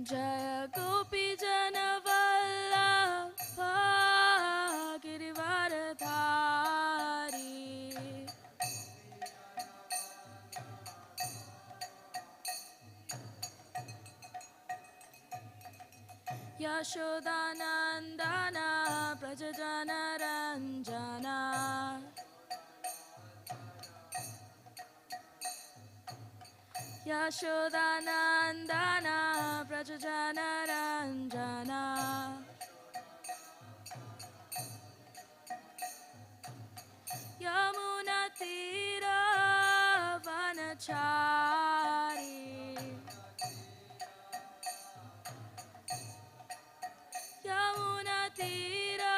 Jaya Gopi Jana Vallabha Girivaradhari Yashodanandana Prajajana Ranjana Yashodanandana Prajajana Ranjana Yamuna Tira Vanachari Yamuna Tira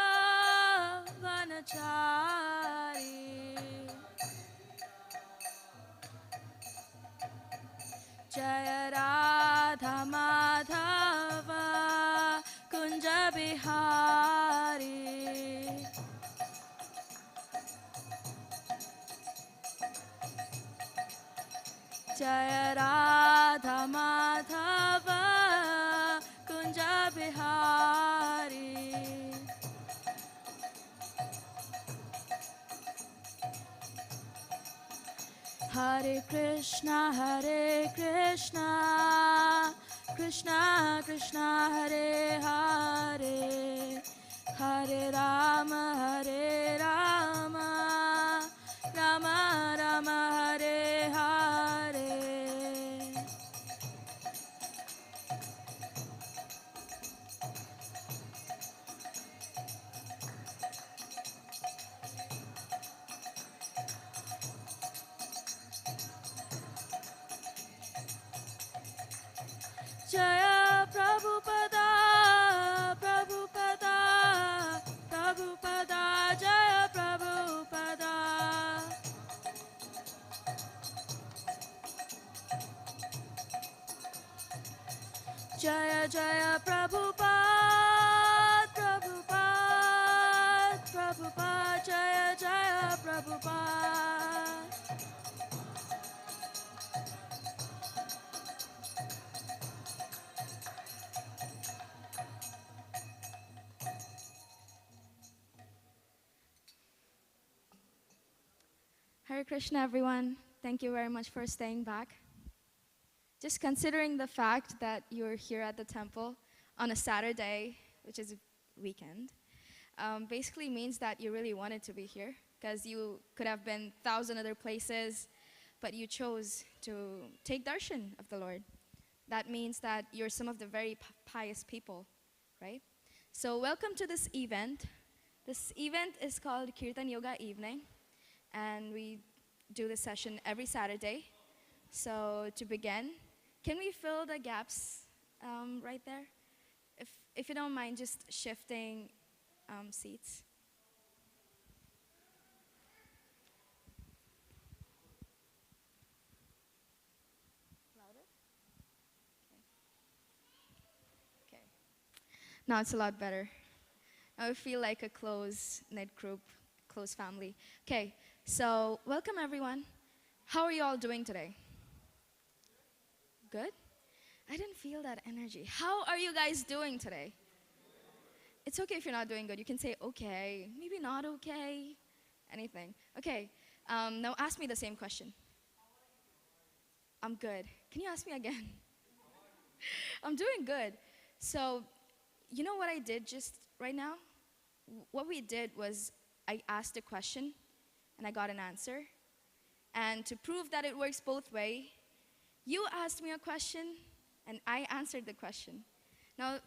Vanachari Jaya Radha Madhava Kunja Bihari Jaya Radha Madhava Kunja Bihari Hare Krishna Krishna Krishna Hare Hare Hare Rama Rama Rama Hare Hare Jaya Prabhupada Prabhupada Prabhupada Jaya Prabhupada Jaya Jaya Prabhupada Prabhupada Prabhupada Jaya Jaya Prabhupada Hare Krishna, everyone. Thank you very much for staying back. Just considering the fact that you're here at the temple on a Saturday, which is a weekend, basically means that you really wanted to be here, because you could have been 1,000 other places, but you chose to take darshan of the Lord. That means that you're some of the very pious people, right? So welcome to this event. This event is called Kirtan Yoga Evening, and we do this session every Saturday. So to begin, can we fill the gaps right there? If you don't mind just shifting seats. Louder? Okay. Now it's a lot better. Now we feel like a close-knit group, close family. Okay, so welcome everyone. How are you all doing today? Good? I didn't feel that energy. How are you guys doing today? It's okay if you're not doing good. You can say okay, maybe not okay, anything. Okay, now ask me the same question. I'm good. Can you ask me again? I'm doing good. So, you know what I did just right now? What we did was I asked a question and I got an answer. And to prove that it works both ways, you asked me a question and I answered the question. Now,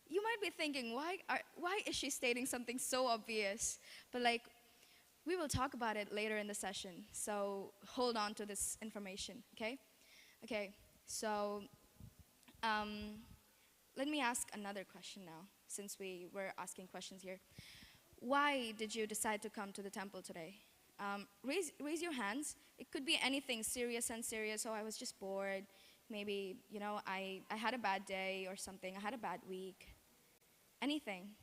you might be thinking, why is she stating something so obvious? But like, we will talk about it later in the session. So hold on to this information, okay? Okay, so let me ask another question now, since we were asking questions here. Why did you decide to come to the temple today? Raise your hands. It could be anything serious and serious. Oh, I was just bored. Maybe, you know, I had a bad day or something. I had a bad week. Anything.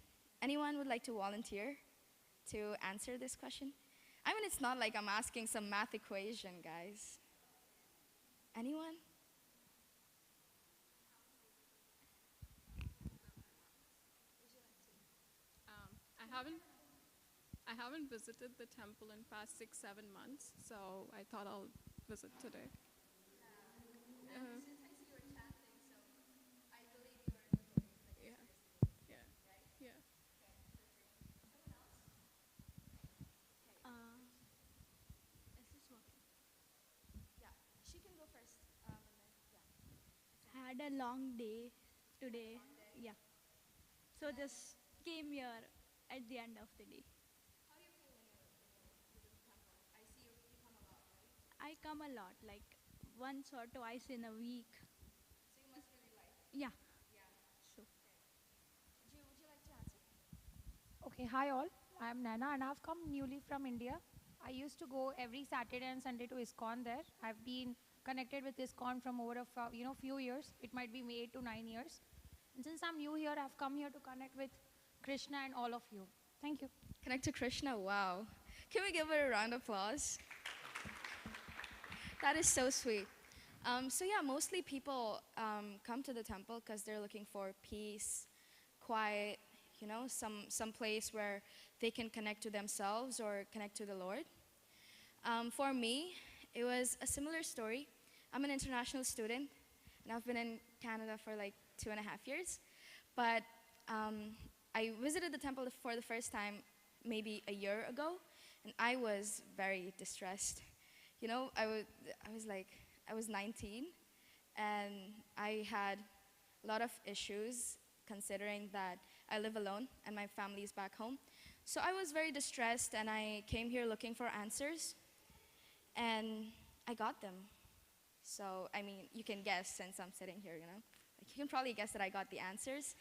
Anyone would like to volunteer to answer this question? I mean, it's not like I'm asking some math equation, guys. Anyone? haven't I haven't visited the temple in past 6, 7 months, so I thought I'll visit today. Uh, yeah, yeah, yeah. Uh, is this working? Yeah, she can go first. Had a long day today. Yeah. So just came here at the end of the day. How do you feel when you visit the temple? I see you come a lot, right? I come a lot, like once or twice in a week. So you must really like it. Yeah. Yeah. So Would you like to answer? Okay, hi all. I'm Nana and I've come newly from India. I used to go every Saturday and Sunday to ISKCON there. I've been connected with ISKCON from over few years. It might be 8 to 9 years. And since I'm new here, I've come here to connect with Krishna and all of you. Thank you. Connect to Krishna. Wow. Can we give her a round of applause? That is so sweet. So yeah, mostly people come to the temple because they're looking for peace, quiet, some place where they can connect to themselves or connect to the Lord. For me, it was a similar story. I'm an international student, and I've been in Canada for like 2.5 years. But I visited the temple for the first time maybe a year ago, and I was very distressed. I was 19, and I had a lot of issues considering that I live alone and my family is back home. So I was very distressed, and I came here looking for answers, and I got them. So, I mean, you can guess since I'm sitting here, Like, you can probably guess that I got the answers.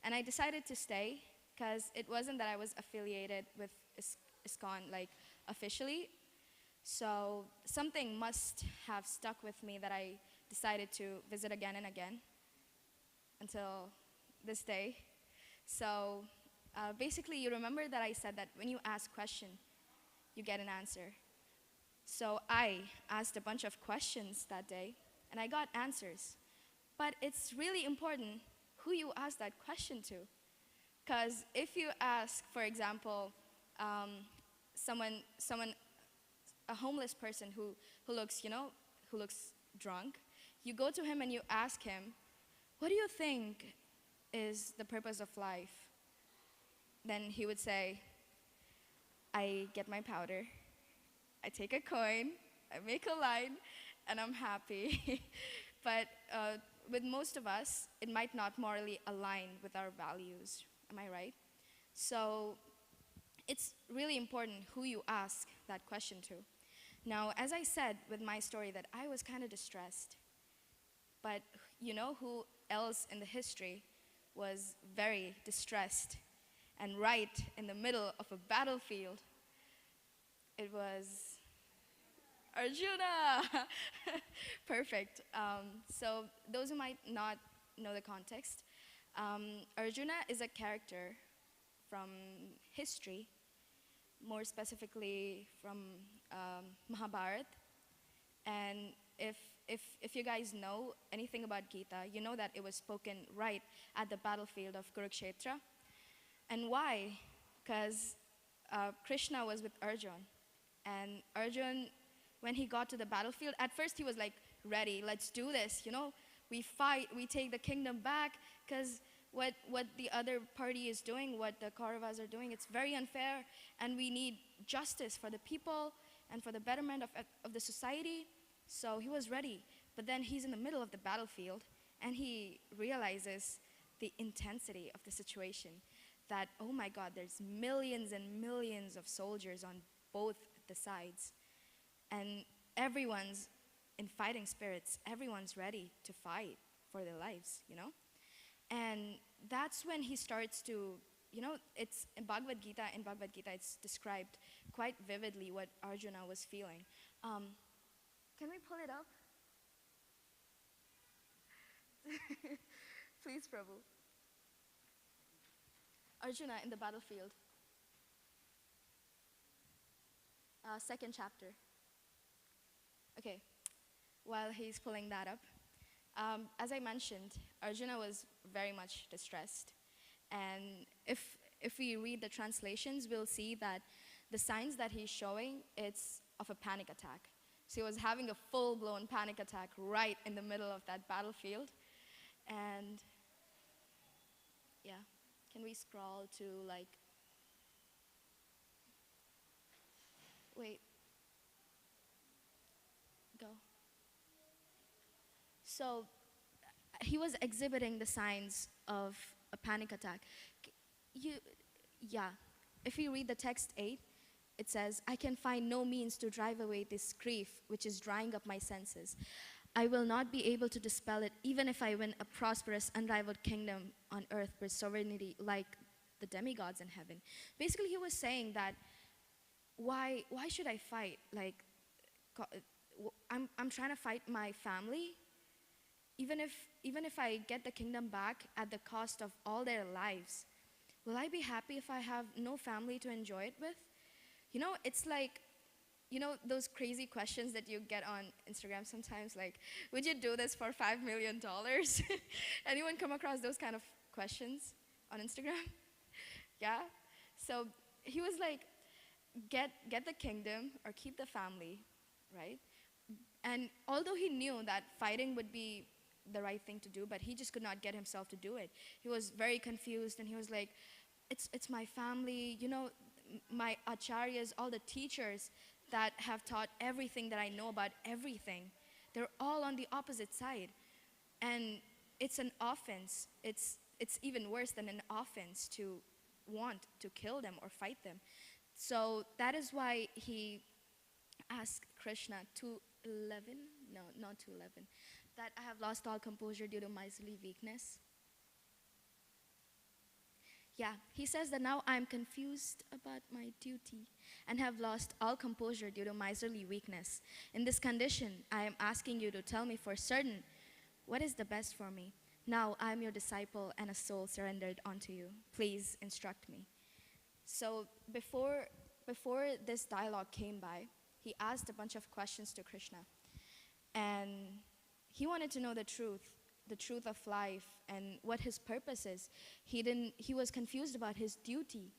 And I decided to stay because it wasn't that I was affiliated with ISKCON, like, officially. So, something must have stuck with me that I decided to visit again and again until this day. So, basically, you remember that I said that when you ask question, you get an answer. So I asked a bunch of questions that day, and I got answers. But it's really important who you ask that question to. Because if you ask, for example, someone, a homeless person who looks, who looks drunk, you go to him and you ask him, what do you think is the purpose of life? Then he would say, I get my powder, I take a coin, I make a line, and I'm happy. But with most of us, it might not morally align with our values. Am I right? So it's really important who you ask that question to. Now, as I said with my story, that I was kind of distressed. But you know who else in the history was very distressed and right in the middle of a battlefield? It was Arjuna. Perfect. So those who might not know the context, Arjuna is a character from history, more specifically from Mahabharata. And if you guys know anything about Gita, you know that it was spoken right at the battlefield of Kurukshetra. And why? Because Krishna was with Arjun. And Arjun, when he got to the battlefield, at first he was like, ready, let's do this, we fight, we take the kingdom back, because what the other party is doing, what the Kauravas are doing, it's very unfair, and we need justice for the people and for the betterment of the society. So he was ready, but then he's in the middle of the battlefield, and he realizes the intensity of the situation, that, oh my God, there's millions and millions of soldiers on both the sides, and everyone's in fighting spirits, everyone's ready to fight for their lives, And that's when he starts to, it's in Bhagavad Gita, it's described quite vividly what Arjuna was feeling. Can we pull it up? Please, Prabhu. Arjuna in the battlefield. Second chapter. Okay, while he's pulling that up. As I mentioned, Arjuna was very much distressed. And if we read the translations, we'll see that the signs that he's showing, it's of a panic attack. So he was having a full-blown panic attack right in the middle of that battlefield. And yeah, can we scroll to like, wait, go. So he was exhibiting the signs of a panic attack. You, yeah, if you read the text 8, it says, I can find no means to drive away this grief which is drying up my senses. I will not be able to dispel it even if I win a prosperous, unrivaled kingdom on earth with sovereignty like the demigods in heaven. Basically, he was saying that why should I fight? Like, I'm trying to fight my family, even if I get the kingdom back at the cost of all their lives. Will I be happy if I have no family to enjoy it with? You know, it's like, you know, those crazy questions that you get on Instagram sometimes, like, would you do this for $5 million? Anyone come across those kind of questions on Instagram? Yeah? So he was like, get the kingdom or keep the family, right? And although he knew that fighting would be the right thing to do, but he just could not get himself to do it. He was very confused, and he was like, it's my family, you know, my acharyas, all the teachers that have taught everything that I know about everything, they're all on the opposite side. And it's an offense. It's even worse than an offense to want to kill them or fight them. So that is why he asked Krishna 2:11, no, not 2:11, that I have lost all composure due to miserly weakness. Yeah, he says that now I am confused about my duty and have lost all composure due to miserly weakness. In this condition, I am asking you to tell me for certain what is the best for me. Now I am your disciple and a soul surrendered unto you. Please instruct me. So before this dialogue came by, he asked a bunch of questions to Krishna. And he wanted to know the truth of life and what his purpose is. He was confused about his duty,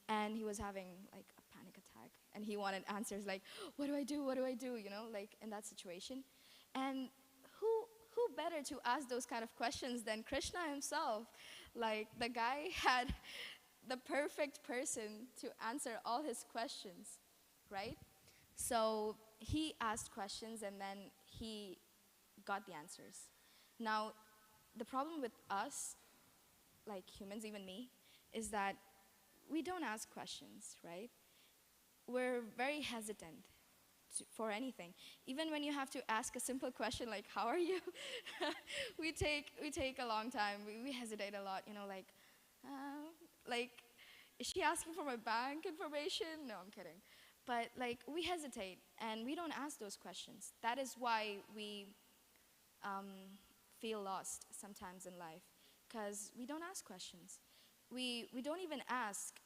and he was having like a panic attack, and he wanted answers like, what do I do, you know, like in that situation. And who better to ask those kind of questions than Krishna himself? Like, the guy had the perfect person to answer all his questions, right? So he asked questions, and then he got the answers. Now, the problem with us, like humans, even me, is that we don't ask questions, right? We're very hesitant for anything. Even when you have to ask a simple question like, how are you? we take a long time. We hesitate a lot, you know, like, is she asking for my bank information? No, I'm kidding. But like, we hesitate, and we don't ask those questions. That is why we feel lost sometimes in life, because we don't ask questions. We don't even ask,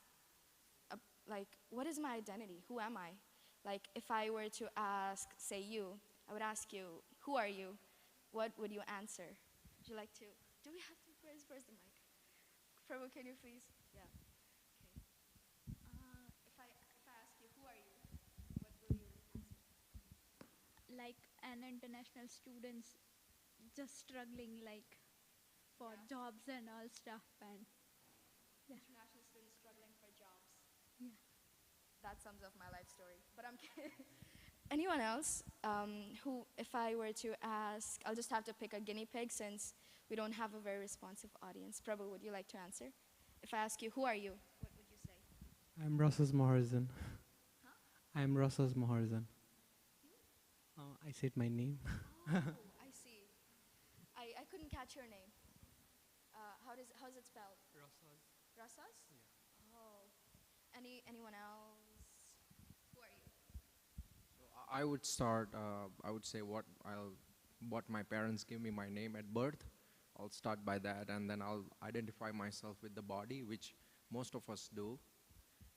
like, what is my identity? Who am I? Like, if I were to ask, say you, I would ask you, who are you? What would you answer? Would you like to? Do we have to? Where's the mic? Prabhu, can you please? Yeah. Okay. If I ask you, who are you? What will you answer? Like an international students just struggling like for jobs and all stuff, and International students struggling for jobs. yeah. That sums up my life story. But I'm kidding. Anyone else who, if I were to ask, I'll just have to pick a guinea pig since we don't have a very responsive audience. Prabhu, would you like to answer? If I ask you, who are you? What would you say? I'm Rosas Maharzan. Huh? I'm Rosas Maharzan. I said my name. Oh, I see. I couldn't catch your name. How's it spelled? Rosas. Rasas? Yeah. Oh. Anyone else? Who are you? I would start. I would say what my parents give me my name at birth. I'll start by that, and then I'll identify myself with the body, which most of us do.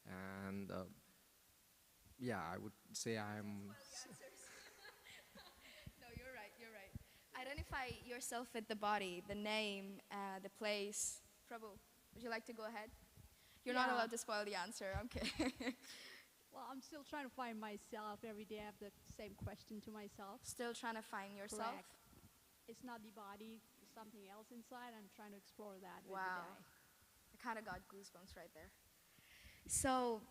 And yeah, I would say I'm. No, you're right. Identify yourself with the body, the name, the place. Prabhu, would you like to go ahead? You're not Yeah. allowed to spoil the answer. Okay. Well, I'm still trying to find myself. Every day I have the same question to myself. Still trying to find yourself. Correct. It's not the body, it's something else inside. I'm trying to explore that every Wow. day. I kind of got goosebumps right there. So,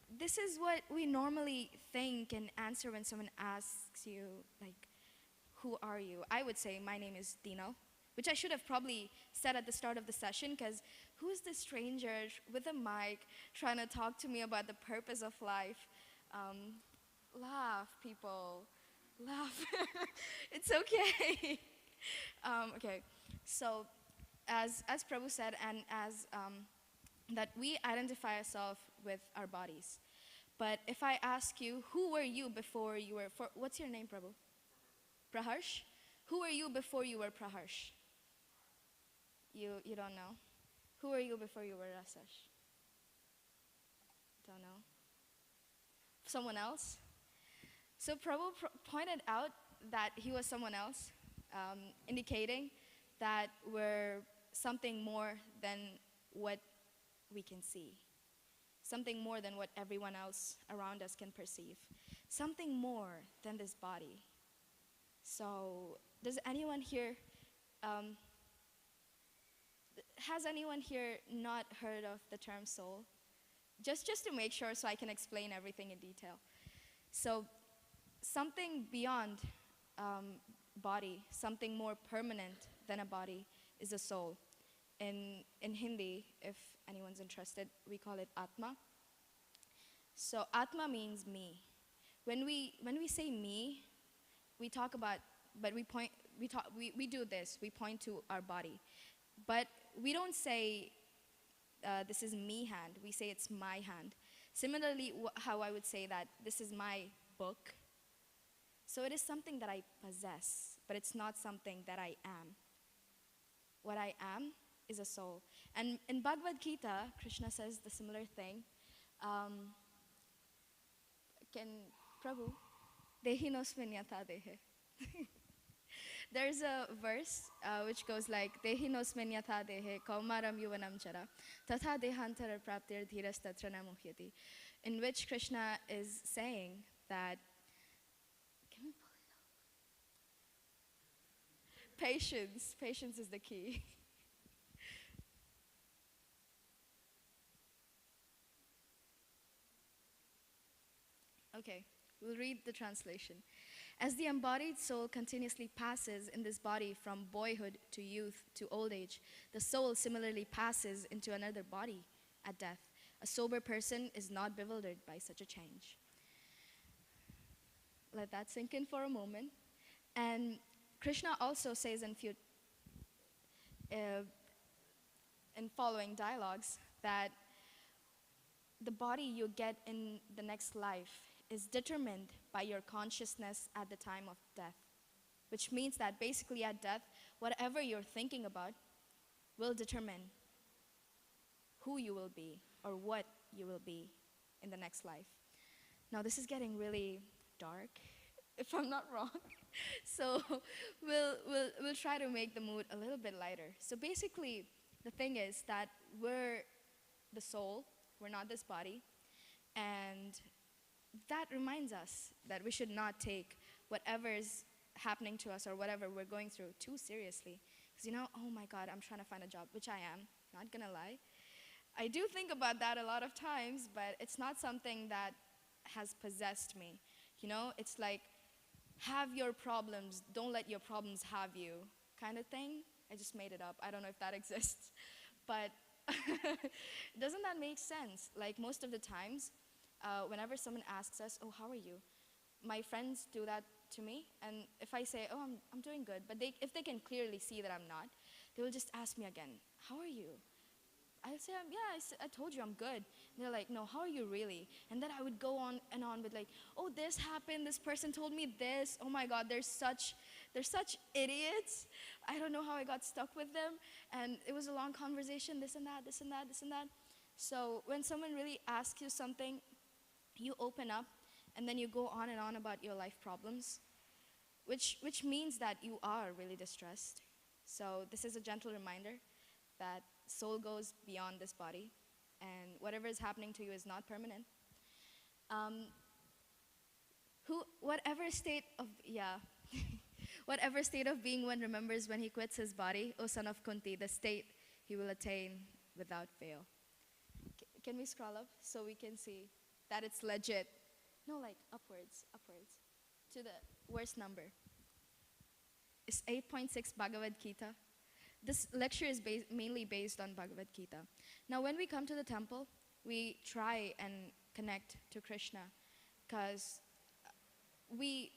this is what we normally think and answer when someone asks you, like, who are you? I would say, my name is Dino, which I should have probably said at the start of the session, because who is this stranger with a mic trying to talk to me about the purpose of life? Laugh, people. Laugh. It's okay. Okay, so as Prabhu said, and as that we identify ourselves with our bodies. But if I ask you, who were you before you were, what's your name, Prabhu? Praharsh? Who were you before you were Praharsh? You don't know? Who were you before you were Rasesh? Don't know. Someone else? So Prabhu pointed out that he was someone else, indicating that we're something more than what we can see, something more than what everyone else around us can perceive, something more than this body. So, does anyone here, has anyone here not heard of the term soul? Just to make sure, so I can explain everything in detail. So, something beyond body, something more permanent than a body, is a soul. In Hindi, if anyone's interested, we call it Atma. So Atma means me. When we say me, we talk about, but we do this, we point to our body. But we don't say, this is me hand, we say it's my hand. Similarly, how I would say that this is my book. So it is something that I possess, but it's not something that I am. What I am is a soul. And in Bhagavad Gita, Krishna says the similar thing. Can Prabhu? Dehinosmin yatha dehe. There's a verse which goes like, Dehinosmin yatha dehe kaumaram yuvanam chara tatha dehantara praptir dhiras tatra na muhyati. In which Krishna is saying that, can we pull it up? Patience is the key. Okay, we'll read the translation. As the embodied soul continuously passes in this body from boyhood to youth to old age, the soul similarly passes into another body at death. A sober person is not bewildered by such a change. Let that sink in for a moment. And Krishna also says in following dialogues that the body you get in the next life is determined by your consciousness at the time of death, which means that basically at death, whatever you're thinking about will determine who you will be or what you will be in the next life. Now this is getting really dark, if I'm not wrong. So we'll try to make the mood a little bit lighter. So basically, the thing is that we're the soul, we're not this body, and that reminds us that we should not take whatever is happening to us or whatever we're going through too seriously. Because oh my God, I'm trying to find a job, which I am, not gonna lie. I do think about that a lot of times, but it's not something that has possessed me. It's like, have your problems, don't let your problems have you, kind of thing. I just made it up. I don't know if that exists. But doesn't that make sense? Like most of the times, whenever someone asks us, oh, how are you? My friends do that to me, and if I say, oh, I'm doing good, but if they can clearly see that I'm not, they will just ask me again, how are you? I'll say, yeah, I told you I'm good. And they're like, no, how are you really? And then I would go on and on with like, oh, this happened, this person told me this, oh my God, they're such idiots. I don't know how I got stuck with them. And it was a long conversation, this and that, this and that, this and that. So when someone really asks you something, you open up, and then you go on and on about your life problems, which means that you are really distressed. So this is a gentle reminder that soul goes beyond this body. and whatever is happening to you is not permanent. Um, whatever state of, yeah, whatever state of being one remembers when he quits his body, O son of Kunti, the state he will attain without fail. Can we scroll up so we can see that it's legit? No, like upwards, to the worst number. It's 8.6 Bhagavad Gita. This lecture is mainly based on Bhagavad Gita. Now, when we come to the temple, we try and connect to Krishna because we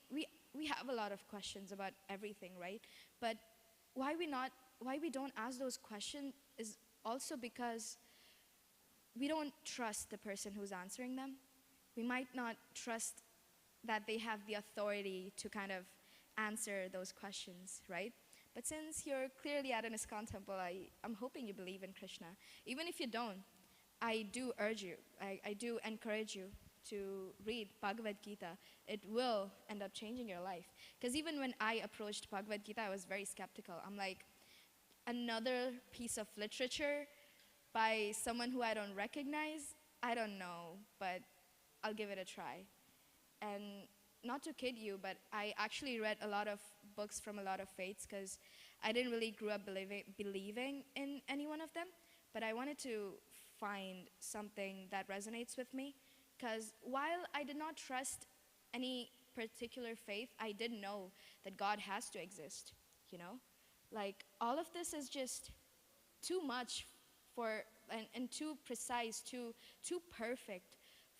have a lot of questions about everything, right? But why we don't ask those questions is also because we don't trust the person who's answering them. We might not trust that they have the authority to kind of answer those questions, right? But since you're clearly at an ISKCON temple, I'm hoping you believe in Krishna. Even if you don't, I do urge you, I do encourage you to read Bhagavad Gita. It will end up changing your life. Because even when I approached Bhagavad Gita, I was very skeptical. I'm like, another piece of literature by someone who I don't recognize? I don't know, but I'll give it a try. And not to kid you, but I actually read a lot of books from a lot of faiths because I didn't really grow up believing in any one of them, but I wanted to find something that resonates with me because while I did not trust any particular faith, I did know that God has to exist, you know? Like, all of this is just too much and too precise, too perfect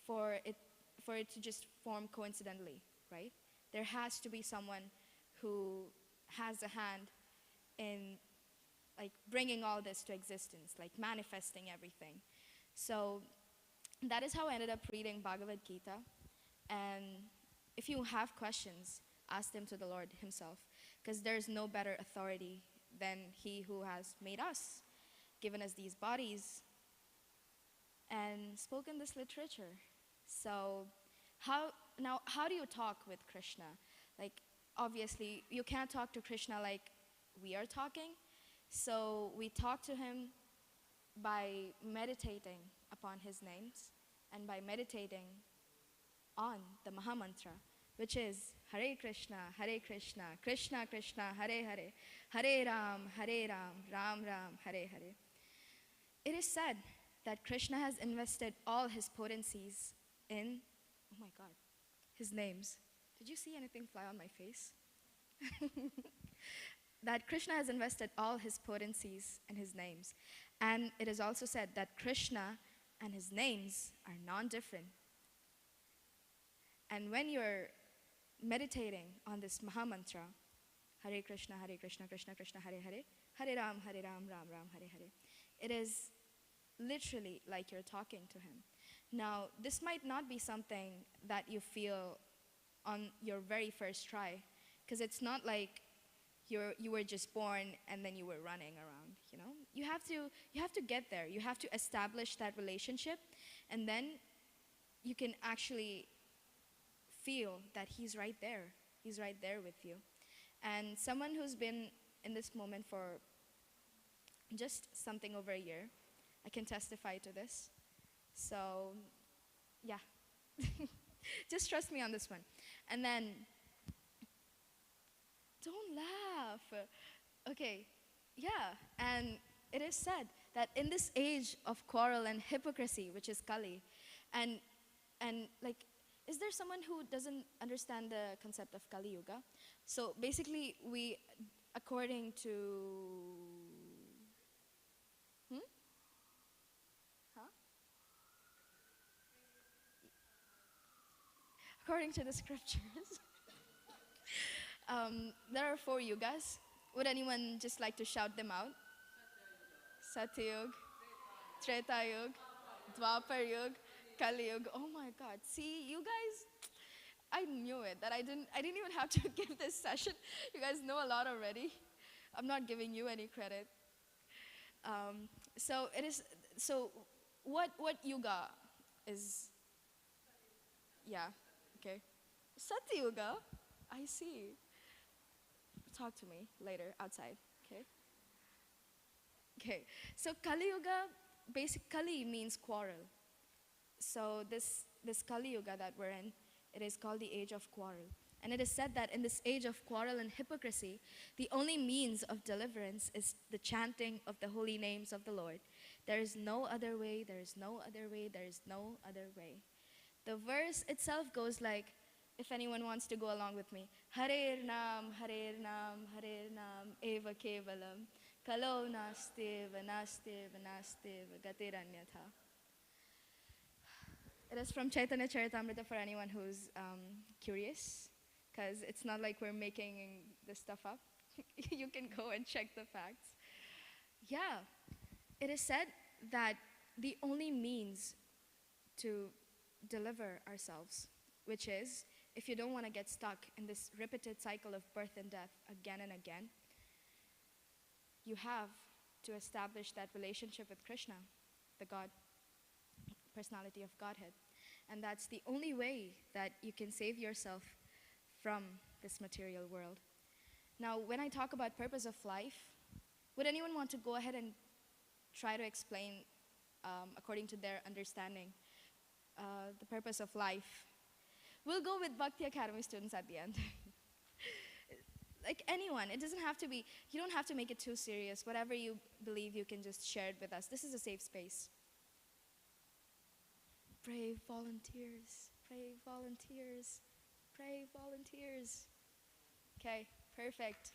for it to just form coincidentally, right? There has to be someone who has a hand in like bringing all this to existence, like manifesting everything. So that is how I ended up reading Bhagavad Gita. And if you have questions, ask them to the Lord himself, because there's no better authority than he who has made us, given us these bodies, and spoken this literature. So how do you talk with Krishna? Like, obviously, you can't talk to Krishna like we are talking. So we talk to him by meditating upon his names and by meditating on the Mahamantra, which is Hare Krishna, Krishna Krishna, Hare Hare, Hare Ram, Ram Ram, Hare Hare. It is said that Krishna has invested all his potencies in, oh my God, his names. Did you see anything fly on my face? That Krishna has invested all his potencies in his names. And it is also said that Krishna and his names are non-different. And when you're meditating on this Mahamantra, Hare Krishna, Krishna Krishna, Hare Hare, Hare Ram, Ram Ram, Hare Hare, it is literally like you're talking to him. Now, this might not be something that you feel on your very first try, because it's not like you were just born and then you were running around, you know? You have to get there. You have to establish that relationship, and then you can actually feel that he's right there. He's right there with you. And someone who's been in this moment for just something over a year, I can testify to this. So, yeah. Just trust me on this one. And then, don't laugh. Okay, yeah. And it is said that in this age of quarrel and hypocrisy, which is Kali, and like, is there someone who doesn't understand the concept of Kali Yuga? So basically, we, according to, according to the scriptures, there are 4 yugas. Would anyone just like to shout them out? Satyug, Treta Yug, Dwapar Yug, Kali Yug. Oh my God! See, you guys, I knew it. That I didn't even have to give this session. You guys know a lot already. I'm not giving you any credit. So it is. So what yuga is? Yeah. Okay. Satyuga. I see. Talk to me later outside. Okay. Okay. So Kali Yuga basically means quarrel. So this Kali Yuga that we're in, it is called the age of quarrel. And it is said that in this age of quarrel and hypocrisy, the only means of deliverance is the chanting of the holy names of the Lord. There is no other way, there is no other way, there is no other way. The verse itself goes like, if anyone wants to go along with me, Harer Nam, Eva Kevalam, Kalo Nastiva, Nastiva, Nastiva, Gatiranyatha. It is from Chaitanya Charitamrita for anyone who's curious, because it's not like we're making this stuff up. You can go and check the facts. Yeah, it is said that the only means to deliver ourselves, which is if you don't want to get stuck in this repeated cycle of birth and death again and again, you have to establish that relationship with Krishna, the God, personality of Godhead. And that's the only way that you can save yourself from this material world. Now, when I talk about purpose of life, would anyone want to go ahead and try to explain, according to their understanding, the purpose of life? We'll go with Bhakti Academy students at the end. Like anyone, it doesn't have to be, you don't have to make it too serious. Whatever you believe, you can just share it with us. This is a safe space. Brave volunteers, brave volunteers, brave volunteers. Okay, perfect.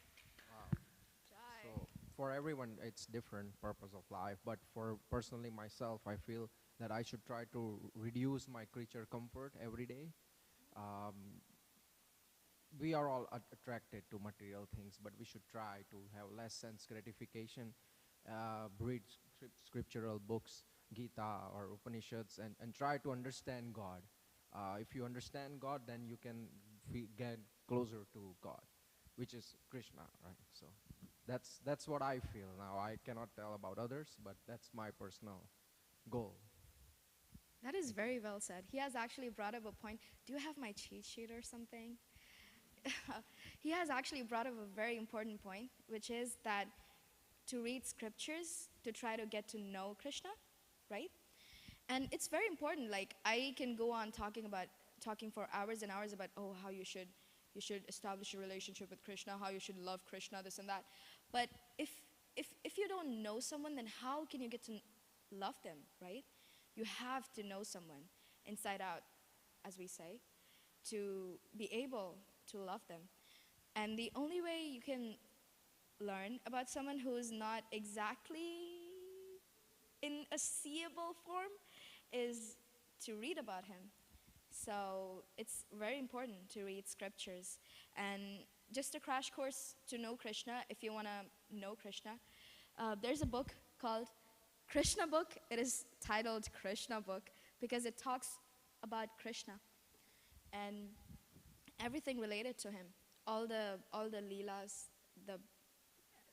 Wow. So for everyone, it's different purpose of life. But for personally myself, I feel that I should try to reduce my creature comfort every day. We are all attracted to material things, but we should try to have less sense gratification, read scriptural books, Gita or Upanishads, and try to understand God. If you understand God, then you can get closer to God, which is Krishna, right? So that's what I feel now. I cannot tell about others, but that's my personal goal. That is very well said. He has actually brought up a point. Do you have my cheat sheet or something? He has actually brought up a very important point, which is that to read scriptures to try to get to know Krishna, right? And it's very important. Like I can go on talking for hours and hours about how you should establish a relationship with Krishna, how you should love Krishna, this and that. But if you don't know someone, then how can you get to love them, right? You have to know someone inside out, as we say, to be able to love them. And the only way you can learn about someone who is not exactly in a seeable form is to read about him. So it's very important to read scriptures. And just a crash course to know Krishna, if you want to know Krishna, there's a book called Krishna book. It is titled Krishna book because it talks about Krishna and everything related to him. All the leelas,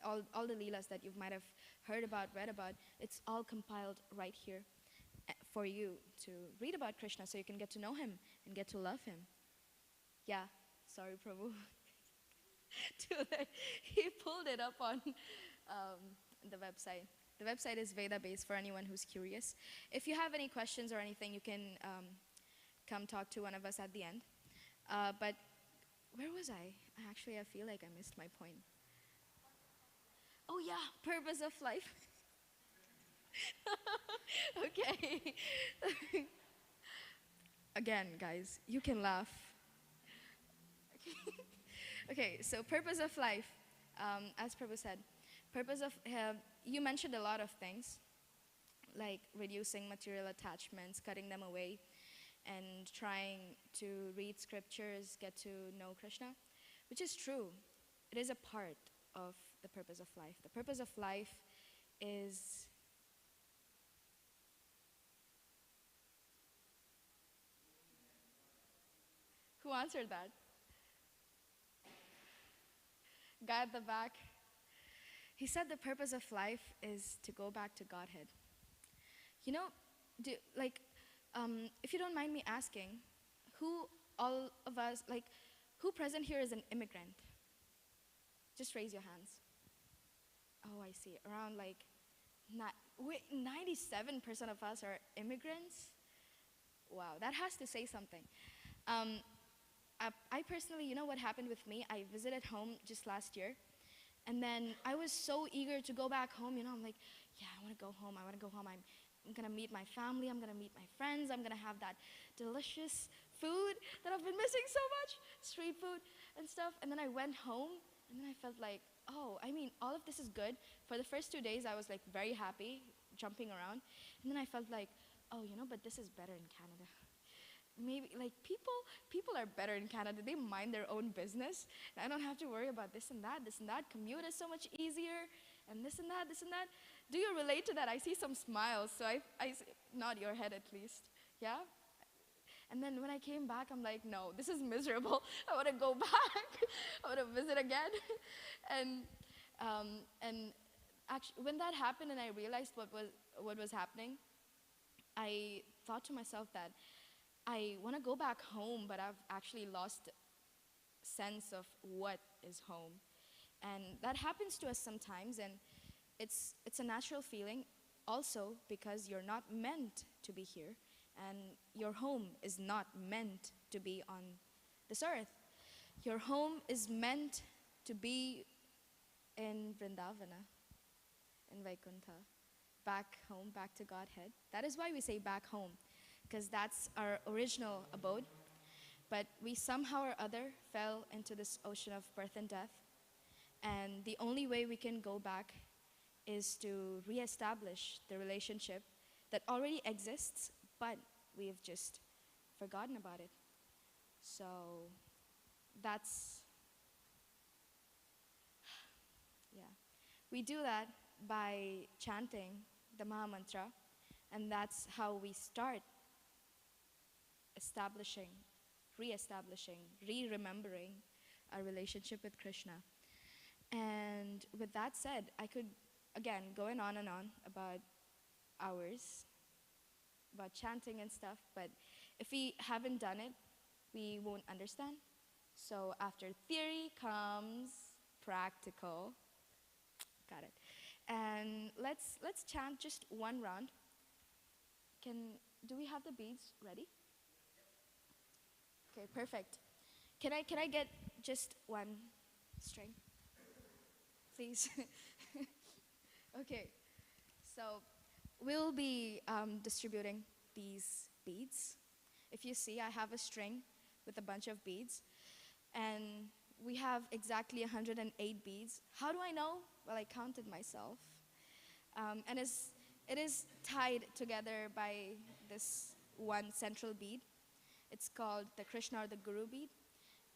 all the leelas that you might have heard about, read about, it's all compiled right here for you to read about Krishna so you can get to know him and get to love him. Yeah, sorry, Prabhu. He pulled it up on the website. The website is Veda-based for anyone who's curious. If you have any questions or anything, you can come talk to one of us at the end. But where was I? Actually, I feel like I missed my point. Oh yeah, purpose of life. Okay. Again, guys, you can laugh. Okay, so purpose of life, as Prabhu said, purpose of, you mentioned a lot of things, like reducing material attachments, cutting them away, and trying to read scriptures, get to know Krishna, which is true. It is a part of the purpose of life. The purpose of life is who answered that? Guy at the back. He said the purpose of life is to go back to Godhead. You know, if you don't mind me asking, who all of us, who present here is an immigrant? Just raise your hands. Oh, I see. Around wait, 97% of us are immigrants? Wow, that has to say something. Um, I personally, you know what happened with me? I visited home just last year, and then I was so eager to go back home. You know, I'm like, yeah, I want to go home. I want to go home. I'm gonna meet my family. I'm gonna meet my friends. I'm gonna have that delicious food that I've been missing so much, street food and stuff. And then I went home, and then I felt like, oh, I mean, all of this is good. For the first 2 days, I was like very happy, jumping around, and then I felt like, oh, you know, but this is better in Canada. Maybe like people are better in Canada. They mind their own business. And I don't have to worry about this and that, this and that. Commute is so much easier, and this and that, this and that. Do you relate to that? I see some smiles, so nod your head at least. Yeah? And then when I came back, I'm like, no, this is miserable. I want to go back. I want to visit again. and and actually, when that happened and I realized what was happening, I thought to myself that I want to go back home, but I've actually lost sense of what is home. And that happens to us sometimes, and it's a natural feeling also because you're not meant to be here, and your home is not meant to be on this earth. Your home is meant to be in Vrindavana, in Vaikuntha, back home, back to Godhead. That is why we say back home, because that's our original abode. But we somehow or other fell into this ocean of birth and death. And the only way we can go back is to reestablish the relationship that already exists, but we've just forgotten about it. So that's, yeah. We do that by chanting the Maha Mantra, and that's how we start establishing, re-establishing, re-remembering our relationship with Krishna. And with that said, I could, again, go on and on about hours, about chanting and stuff, but if we haven't done it, we won't understand. So after theory comes practical. Got it. And let's chant just one round. Do we have the beads ready? Okay, perfect. Can I get just one string, please? Okay, so we'll be distributing these beads. If you see, I have a string with a bunch of beads, and we have exactly 108 beads. How do I know? Well, I counted myself, and it is tied together by this one central bead. It's called the Krishna or the Guru bead.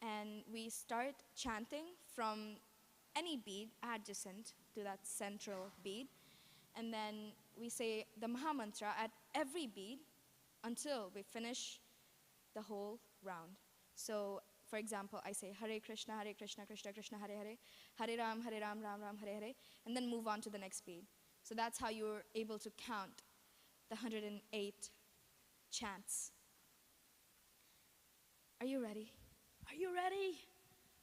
And we start chanting from any bead adjacent to that central bead. And then we say the Maha Mantra at every bead until we finish the whole round. So, for example, I say Hare Krishna, Krishna Krishna, Hare Hare, Hare Ram, Ram Ram, Hare Hare, and then move on to the next bead. So that's how you're able to count the 108 chants. Are you ready? Are you ready?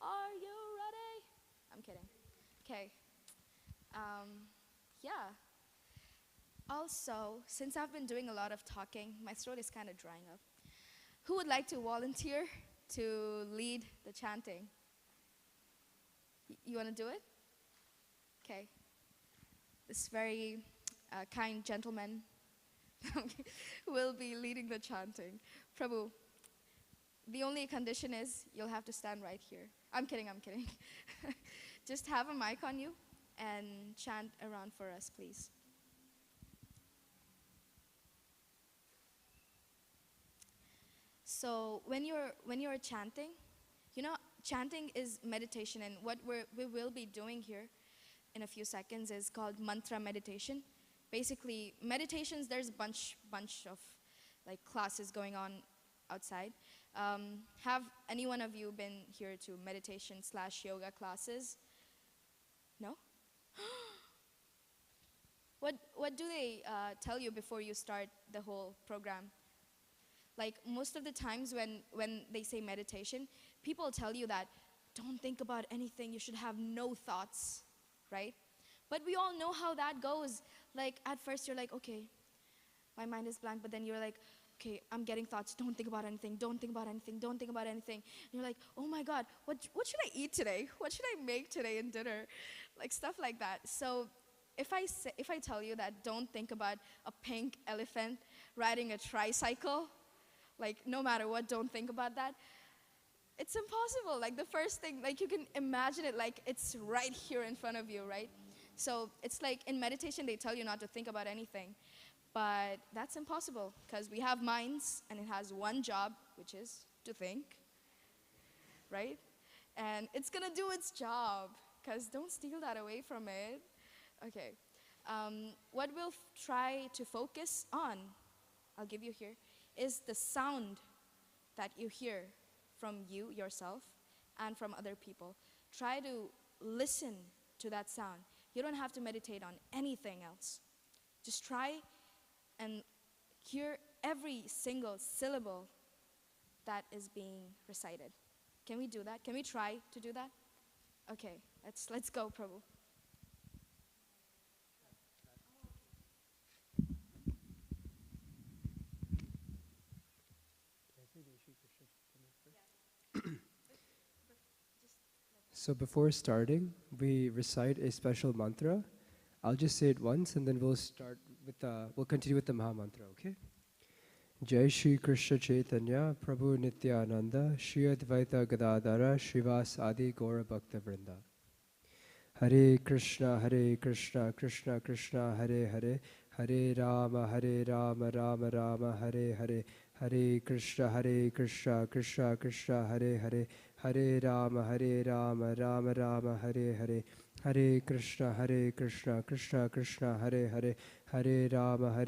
Are you ready? I'm kidding. Okay. Yeah. Also, since I've been doing a lot of talking, my throat is kind of drying up. Who would like to volunteer to lead the chanting? You want to do it? Okay. This very kind gentleman will be leading the chanting. Prabhu, the only condition is you'll have to stand right here. I'm kidding. Just have a mic on you and chant around for us, please. So when you're chanting, you know, chanting is meditation, and what we will be doing here in a few seconds is called mantra meditation. Basically, meditations, there's a bunch of like classes going on outside. Have any one of you been here to meditation/yoga classes? No? What do they tell you before you start the whole program? Like most of the times when they say meditation, people tell you that don't think about anything, you should have no thoughts, right? But we all know how that goes. Like at first you're like, okay, my mind is blank, but then you're like, okay, I'm getting thoughts. Don't think about anything. Don't think about anything. Don't think about anything. And you're like, oh my God, what should I eat today? What should I make today in dinner? Like stuff like that. So if I tell you that don't think about a pink elephant riding a tricycle, like no matter what, don't think about that. It's impossible. Like the first thing, like you can imagine it like it's right here in front of you, right? So it's like in meditation they tell you not to think about anything. But that's impossible because we have minds and it has one job, which is to think, right? And it's gonna do its job because don't steal that away from it. Okay. What we'll try to focus on, I'll give you here, is the sound that you hear from you, yourself, and from other people. Try to listen to that sound. You don't have to meditate on anything else. Just try and hear every single syllable that is being recited. Can we do that? Can we try to do that? Okay, let's go, Prabhu. So before starting, we recite a special mantra. I'll just say it once and then we'll continue with the Maha Mantra, okay? Jai Shri Krishna Chaitanya Prabhu Nityananda Shri Advaita Gadadara Shrivas Adi Gaura Bhakta Vrinda. Hare Krishna Krishna Krishna Hare Hare Hare Rama Rama Rama Hare Hare Hare Krishna Krishna Krishna Hare Hare Hare Rama Rama Rama Hare Hare Hare Krishna Krishna Krishna Hare Hare Hare Rama Rama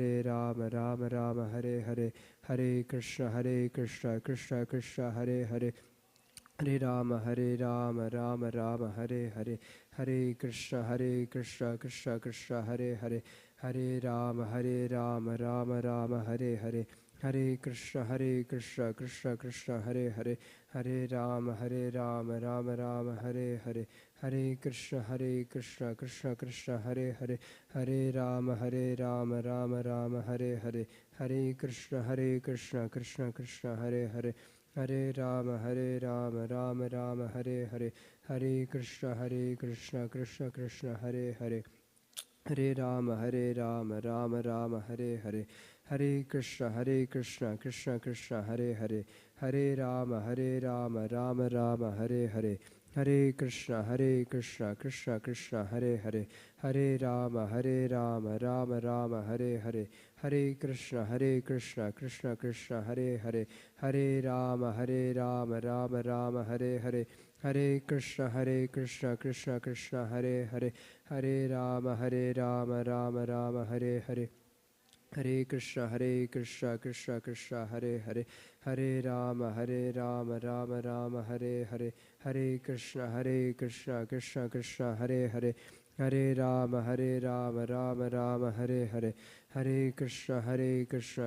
Hare Hare Hare Krishna Krishna Krishna Hare Hare Hare Rama Rama Hare Hare Hare Krishna Krishna Krishna Hare Hare Hare Rama Rama Hare Hare Hare Krishna Krishna Krishna Hare Hare Hare Rama Rama Hare Hare Hare Krishna Krishna Krishna Hare Hare Hare Rama Rama Hare Hare Hare Krishna Krishna Krishna Hare Hare Hare Rama Rama Hare Hare Hare Krishna Krishna Krishna Hare Hare Hare Rama Rama Hare Hare Hare Krishna Krishna Krishna Hare Hare Hare Rama Rama Hare Hare Hare Krishna Krishna Krishna Hare Hare Hare Rama Rama Hare Hare Hare Krishna Krishna Krishna Hare Hare Hare Rama Rama Hare Hare Hare Krishna Krishna Krishna Hare Hare Hare Rama Rama Hare Hare Hare Krishna Krishna Krishna Hare Hare Hare Rama Rama Hare Hare Hare Krishna Krishna Krishna Hare Hare Hare Rama Rama Hare Hare Hare Krishna Krishna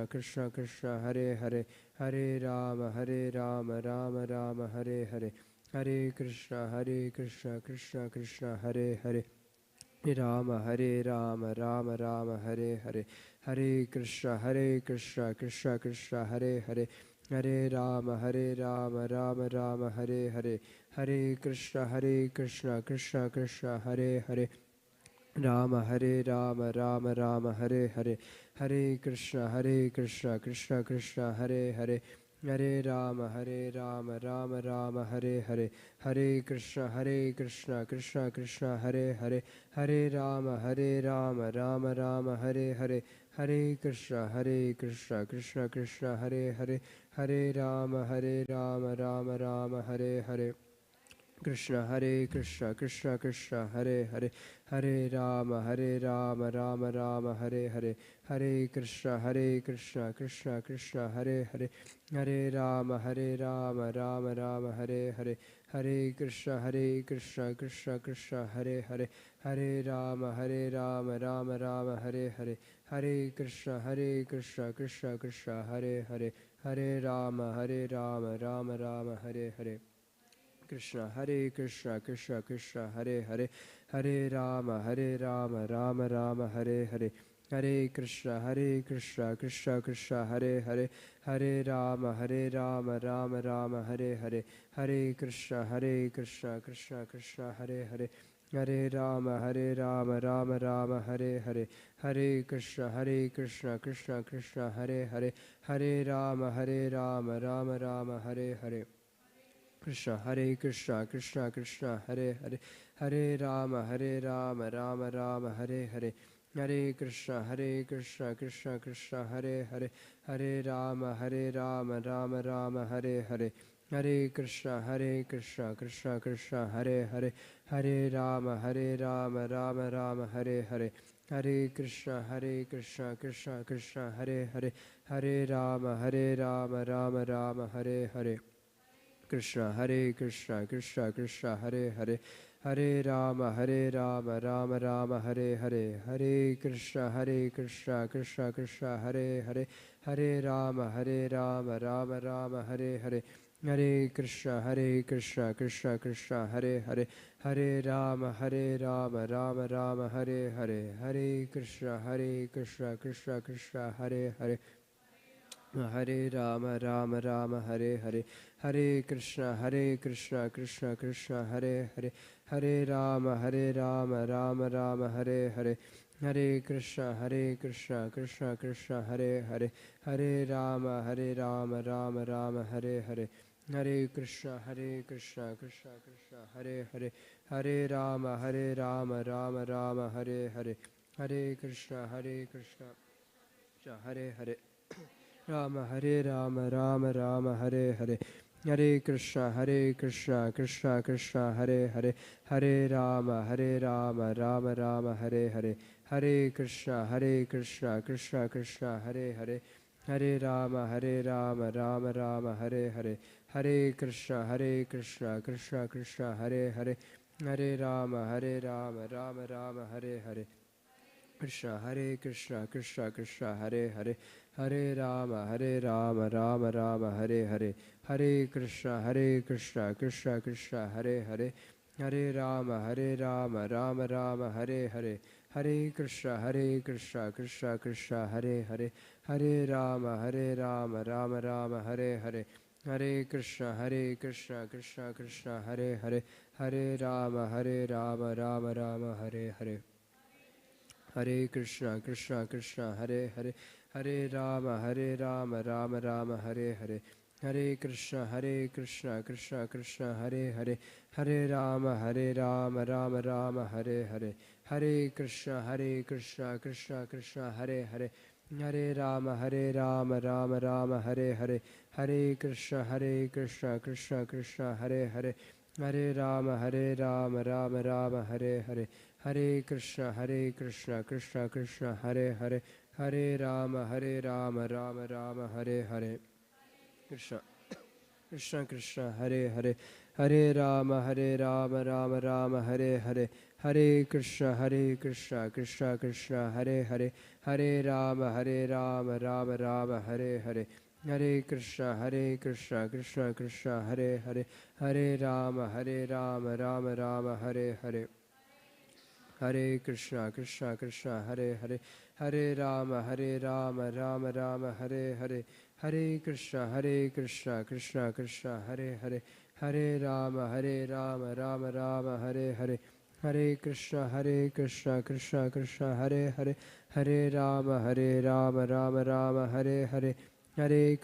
Krishna Hare Hare Hare Rama Rama Hare Hare Hare Krishna Krishna Krishna Hare Hare Rama Rama Hare Hare Hare Krishna Krishna Krishna Hare Hare Hare Rama Rama Hare Hare Hare Krishna Krishna Krishna Hare Hare Rama Rama Hare Hare Hare Krishna Krishna Krishna Hare Hare Hare Rama Rama Hare Hare Hare Krishna Krishna Krishna Hare Hare Hare Rama Rama Hare Hare Hare Krishna Krishna Krishna Hare Hare Hare Rama Rama Hare Hare Krishna Krishna Krishna Hare Hare Hare Rama Rama Hare Hare Hare Krishna Krishna Krishna Hare Hare Hare Rama Rama Hare Hare Hare Krishna Krishna Krishna Hare Hare Hare Rama Rama Hare Hare Hare Krishna Krishna Krishna Hare Hare Hare Rama Rama Hare Hare Krishna Krishna Krishna Hare Hare Hare Rama Rama Hare Hare Hare Krishna, Krishna Krishna, Hare Hare, Hare Rama, Rama Rama, Hare Hare, Hare Krishna, Krishna Krishna, Hare Hare, Hare Rama, Rama Rama, Hare Hare, Hare Krishna, Krishna Krishna, Hare Hare, Hare Rama, Rama Rama, Hare Hare. Krishna, Krishna Krishna, Hare Hare, Hare Rama, Rama Rama, Hare Hare, Hare Krishna, Krishna Krishna, Hare Hare, Hare Rama, Rama Rama, Hare Hare, Hare Krishna, Krishna Krishna, Hare Hare, Hare Rama, Rama Rama, Hare Hare, Hare Krishna, Krishna Krishna, Hare Hare, Hare Rama, Rama Rama, Hare Hare. Krishna, Krishna Krishna, Hare Hare, Hare Rama, Rama Rama, Hare Hare, Hare Krishna, Krishna Krishna, Hare Hare, Hare Rama, Rama Rama, Hare Hare, Hare Krishna, Krishna Hare Hare, Hare Rama, Rama Rama, Hare Hare, Hare Krishna, Krishna Hare Hare, Hare Rama, Rama Hare Hare, Hare Krishna, Krishna Krishna, Hare Hare, Hare Rama, Rama Rama, Hare Hare, Hare Krishna, Krishna Hare Hare, Hare Rama, Rama Rama, Hare Hare, Hare Krishna, Krishna Krishna, Hare Hare, Hare Rama, Rama Rama, Hare Hare, Hare Krishna, Hare Hare. Rama, Rama Rama, Hare Hare, Hare Krishna, Krishna Krishna, Hare Hare, Hare Rama, Rama Rama, Hare Hare, Hare Krishna, Krishna Krishna, Hare Hare, Hare Rama, Rama Rama, Hare Hare, Hare Krishna, Krishna, Hare Hare, Hare Rama, Rama Rama, Hare Hare. Krishna, Krishna Krishna, Hare Hare, Hare Rama, Rama Rama, Hare Hare, Hare Krishna, Krishna, Hare Hare, Hare Rama, Rama Rama, Hare Hare, Hare Krishna, Krishna, Hare Hare, Hare Rama, Rama Rama, Hare Hare, Hare Krishna, Krishna, Hare Hare, Hare Rama, Rama Rama, Hare Hare. Hare Krishna, Krishna, Hare Hare, Hare Rama, Rama Rama, Hare Hare, Hare Krishna, Krishna, Hare Hare, Hare Rama, Rama Rama, Hare Hare, Hare Krishna, Krishna, Hare Hare, Hare Rama, Rama Rama, Hare Hare, Hare Krishna, Krishna, Hare Hare, Hare Rama, Rama Rama, Hare Hare, Hare Krishna, Krishna, Hare Hare, Hare Rama, Rama Rama, Hare Hare, Krishna, Krishna, Hare Hare, Hare Rama, Rama Rama, Hare Hare, Hare Krishna, Krishna, Hare Hare, Hare Rama, Rama Rama, Hare Hare, Hare Krishna, Krishna, Hare Hare, Hare Rama, Rama Rama, Hare Hare. Hare Krishna, Krishna, Hare Hare, Hare Rama, Rama Rama, Hare Hare, Hare Krishna, Krishna, Hare Hare, Hare Rama, Rama Rama, Hare Hare, Hare Krishna, Krishna, Hare Hare, Hare Rama, Rama Rama, Hare Hare, Hare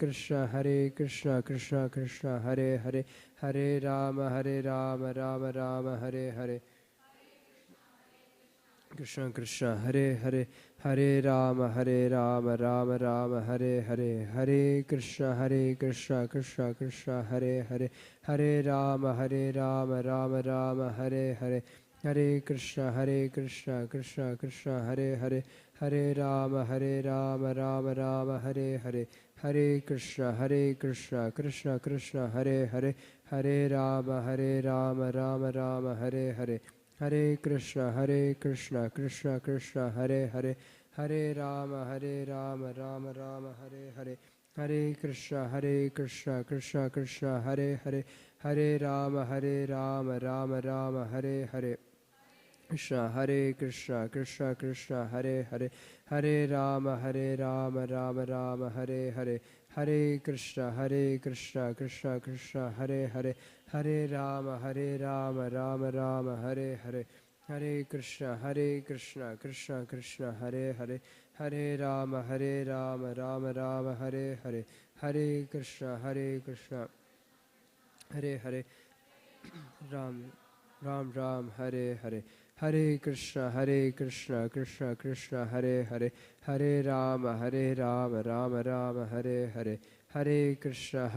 Krishna, Krishna, Hare Hare, Hare Rama, Rama Rama, Hare Hare. Krishna, Hare Rama, Rama Rama, Hare Hare, Hare Krishna, Krishna, Hare Hare, Hare Rama, Rama Rama, Hare Hare, Hare Krishna, Krishna, Hare Hare, Hare Rama, Rama Rama, Hare Hare, Hare Krishna, Krishna, Hare Hare, Hare Rama, Rama Rama, Hare Hare. Hare Krishna, Krishna, Hare Hare, Hare Rama, Rama Rama, Hare Hare, Hare Krishna, Krishna, Hare Hare, Hare Rama, Rama Rama, Hare Hare, Krishna Hare Krishna Krishna Krishna Hare Hare Hare Rama Rama Rama Hare Hare Hare Krishna Krishna Krishna Hare Hare Hare Rama Rama Rama Hare Hare Hare Krishna Krishna Krishna Hare Hare Hare Rama Rama Rama Hare Hare Hare Krishna Hare Hare Ram Hare Hare Hare Krishna Krishna Krishna Hare Hare Hare Rama Rama Rama Hare Hare Hare Krishna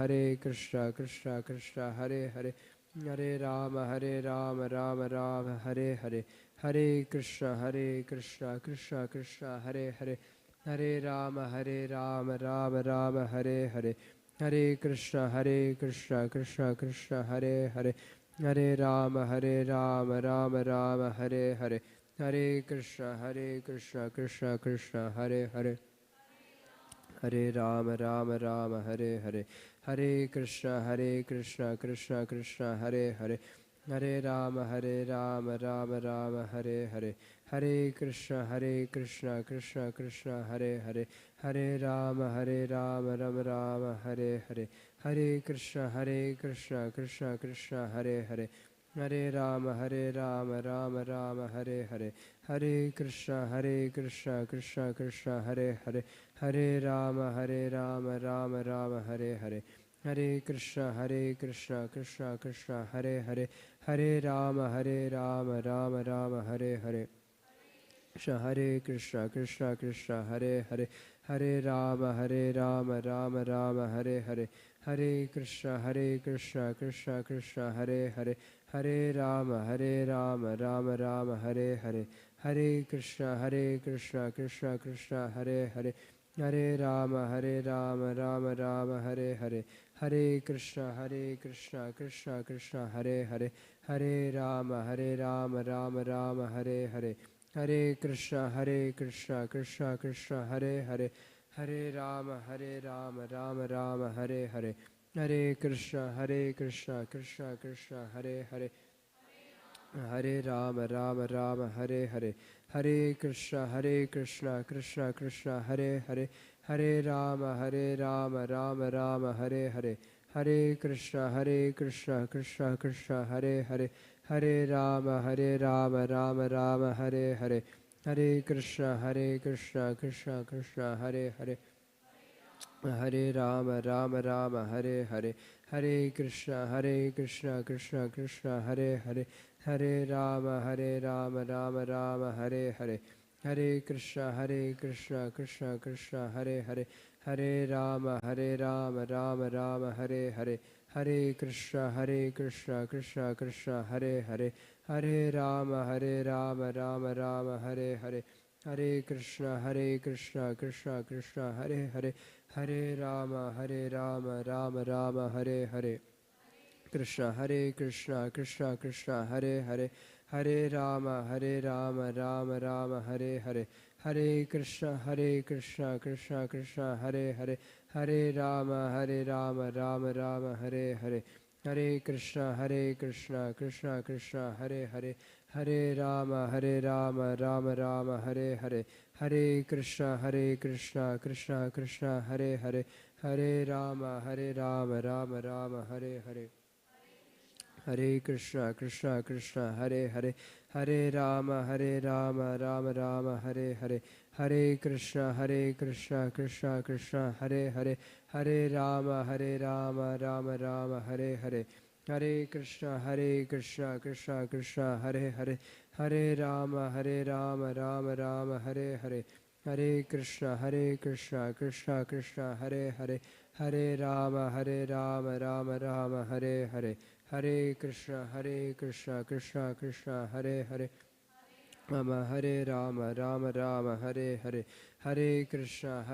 Krishna Krishna Hare Hare Hare Rama Rama Rama Hare Hare Hare Krishna Krishna Hare Hare Hare Rama Rama Rama Hare Hare Hare Krishna Krishna Hare Hare Hare Rama Rama Rama Hare Hare Hare Krishna Krishna Hare Hare Hare Rama Rama Hare Hare Hare Krishna Krishna Hare Hare Hare Rama Rama Rama Hare Hare Hare Krishna Krishna Hare Hare Hare Rama Rama Rama Hare Hare Hare Krishna Krishna Hare Hare Hare Rama Rama Rama Hare Hare Hare Krishna Krishna Hare Hare Hare Rama Rama Rama Hare Hare Hare Krishna Krishna Hare Hare Hare Rama Rama Rama Hare Hare Hare Krishna Krishna Hare Hare Hare Rama Rama Rama Hare Hare Hare Krishna Krishna Hare Hare Hare Rama Rama Rama Hare Hare Hare Krishna Krishna Hare Hare Hare Rama Rama Rama Hare Hare Hare Krishna Krishna Hare Hare Hare Rama Rama Rama Hare Hare Hare Krishna Krishna Hare Hare Hare Rama Rama Rama Hare Hare Hare Krishna Krishna Hare Hare Hare Rama Rama Hare Hare Hare Krishna Krishna Hare Hare Hare Rama Rama Rama Hare Hare Hare Krishna Krishna Hare Hare Hare Rama Rama Rama Hare Hare Hare Krishna Krishna Hare Hare Hare Rama Rama Hare Hare Hare Krishna Krishna Hare Hare Hare Rama Rama Rama Hare Hare Hare Krishna Krishna Hare Hare Hare Rama Rama Rama Hare Hare Hare Krishna Krishna Hare Hare Hare Rama Rama Rama Hare Hare Hare Krishna Krishna Hare Hare Hare Rama Rama Rama Hare Hare Krishna Krishna Hare Hare Hare Rama Rama Rama Hare Hare Hare Krishna Krishna Hare Hare Hare Rama Rama Rama Hare Hare Hare Krishna Krishna Hare Hare Hare Rama Rama Rama Hare Hare Hare Krishna Krishna Hare Hare Hare Rama Rama Rama Hare Hare Hare Krishna Krishna Hare Hare Hare Rama Rama Rama Hare Hare Hare Krishna Krishna Hare Hare Hare Rama Rama Rama Hare Hare Hare Krishna Krishna Hare Hare Hare Rama Rama Rama Hare Hare Hare Krishna Krishna Hare Hare Hare Rama Rama Rama Hare Hare Hare Krishna Krishna Hare Hare Rama Rama Rama Hare Hare Hare Krishna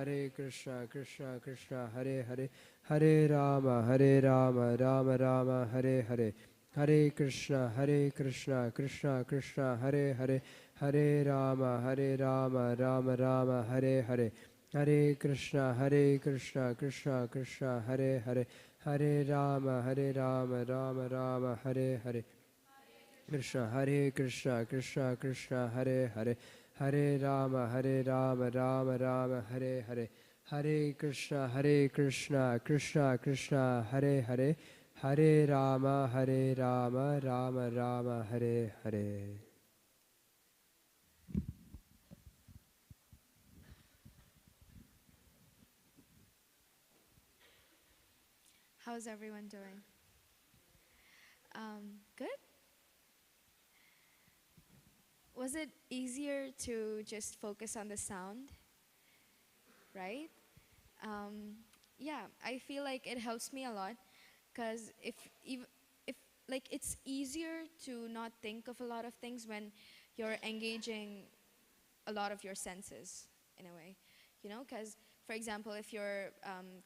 Krishna Hare Hare Hare Rama Rama Rama Hare Hare Hare Krishna Krishna Hare Hare Hare Rama Rama Rama Hare Hare Hare Krishna Krishna Hare Hare Hare Rama Rama Rama Hare Hare Krishna Hare Krishna Krishna Krishna Hare Hare Hare Rama Rama Rama Hare Hare Hare Krishna Krishna Krishna Hare Hare Hare Rama Rama Rama Hare Hare. How's everyone doing? Good? Was it easier to just focus on the sound? Right? Yeah, I feel like it helps me a lot because if like it's easier to not think of a lot of things when you're engaging a lot of your senses in a way, you know, because for example, if you're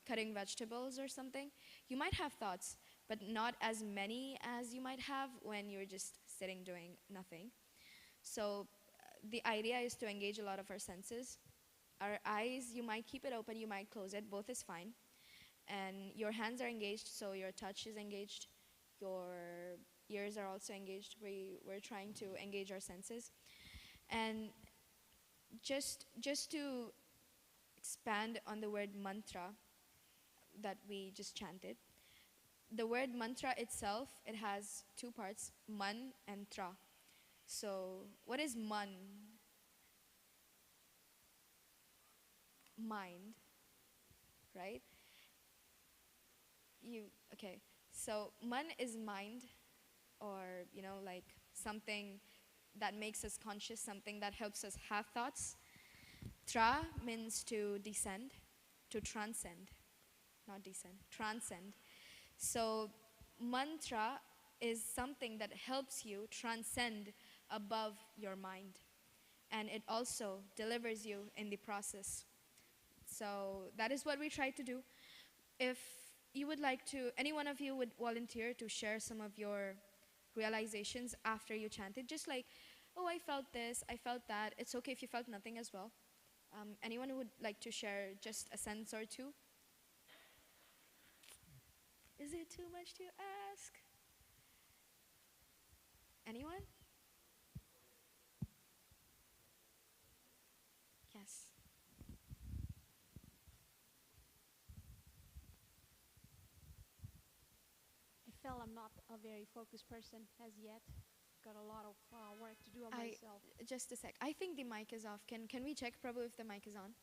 cutting vegetables or something, you might have thoughts, but not as many as you might have when you're just sitting doing nothing. So the idea is to engage a lot of our senses. Our eyes, you might keep it open, you might close it, both is fine. And your hands are engaged, so your touch is engaged. Your ears are also engaged. We're trying to engage our senses. And just to expand on the word mantra that we just chanted, the word mantra itself, it has two parts, man and tra. So what is man? Mind, right? Okay. So man is mind, or you know, like something that makes us conscious, something that helps us have thoughts. Tra means to descend, to transcend, not descend, transcend. So mantra is something that helps you transcend above your mind, and it also delivers you in the process. So that is what we try to do. If you would like to, any one of you would volunteer to share some of your realizations after you chanted, just like, oh, I felt this, I felt that. It's okay if you felt nothing as well. Anyone who would like to share just a sentence or two? Is it too much to ask? Anyone? Yes. I felt I'm not a very focused person as yet. Got a lot of work to do on myself. Just a sec. I think the mic is off. Can we check, Prabhu, if the mic is on?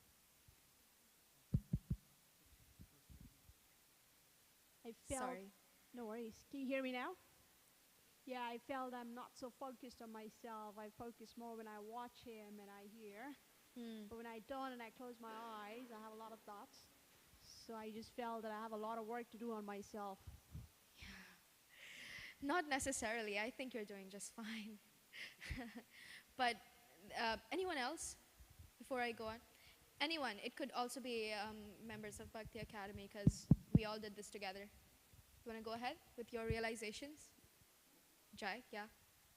I felt. Sorry. No worries. Can you hear me now? Yeah, I felt I'm not so focused on myself. I focus more when I watch him and I hear. But when I don't and I close my eyes, I have a lot of thoughts. So I just felt that I have a lot of work to do on myself. Not necessarily. I think you're doing just fine. But anyone else, before I go on? Anyone. It could also be members of Bhakti Academy, because we all did this together. You want to go ahead with your realizations? Jai, yeah.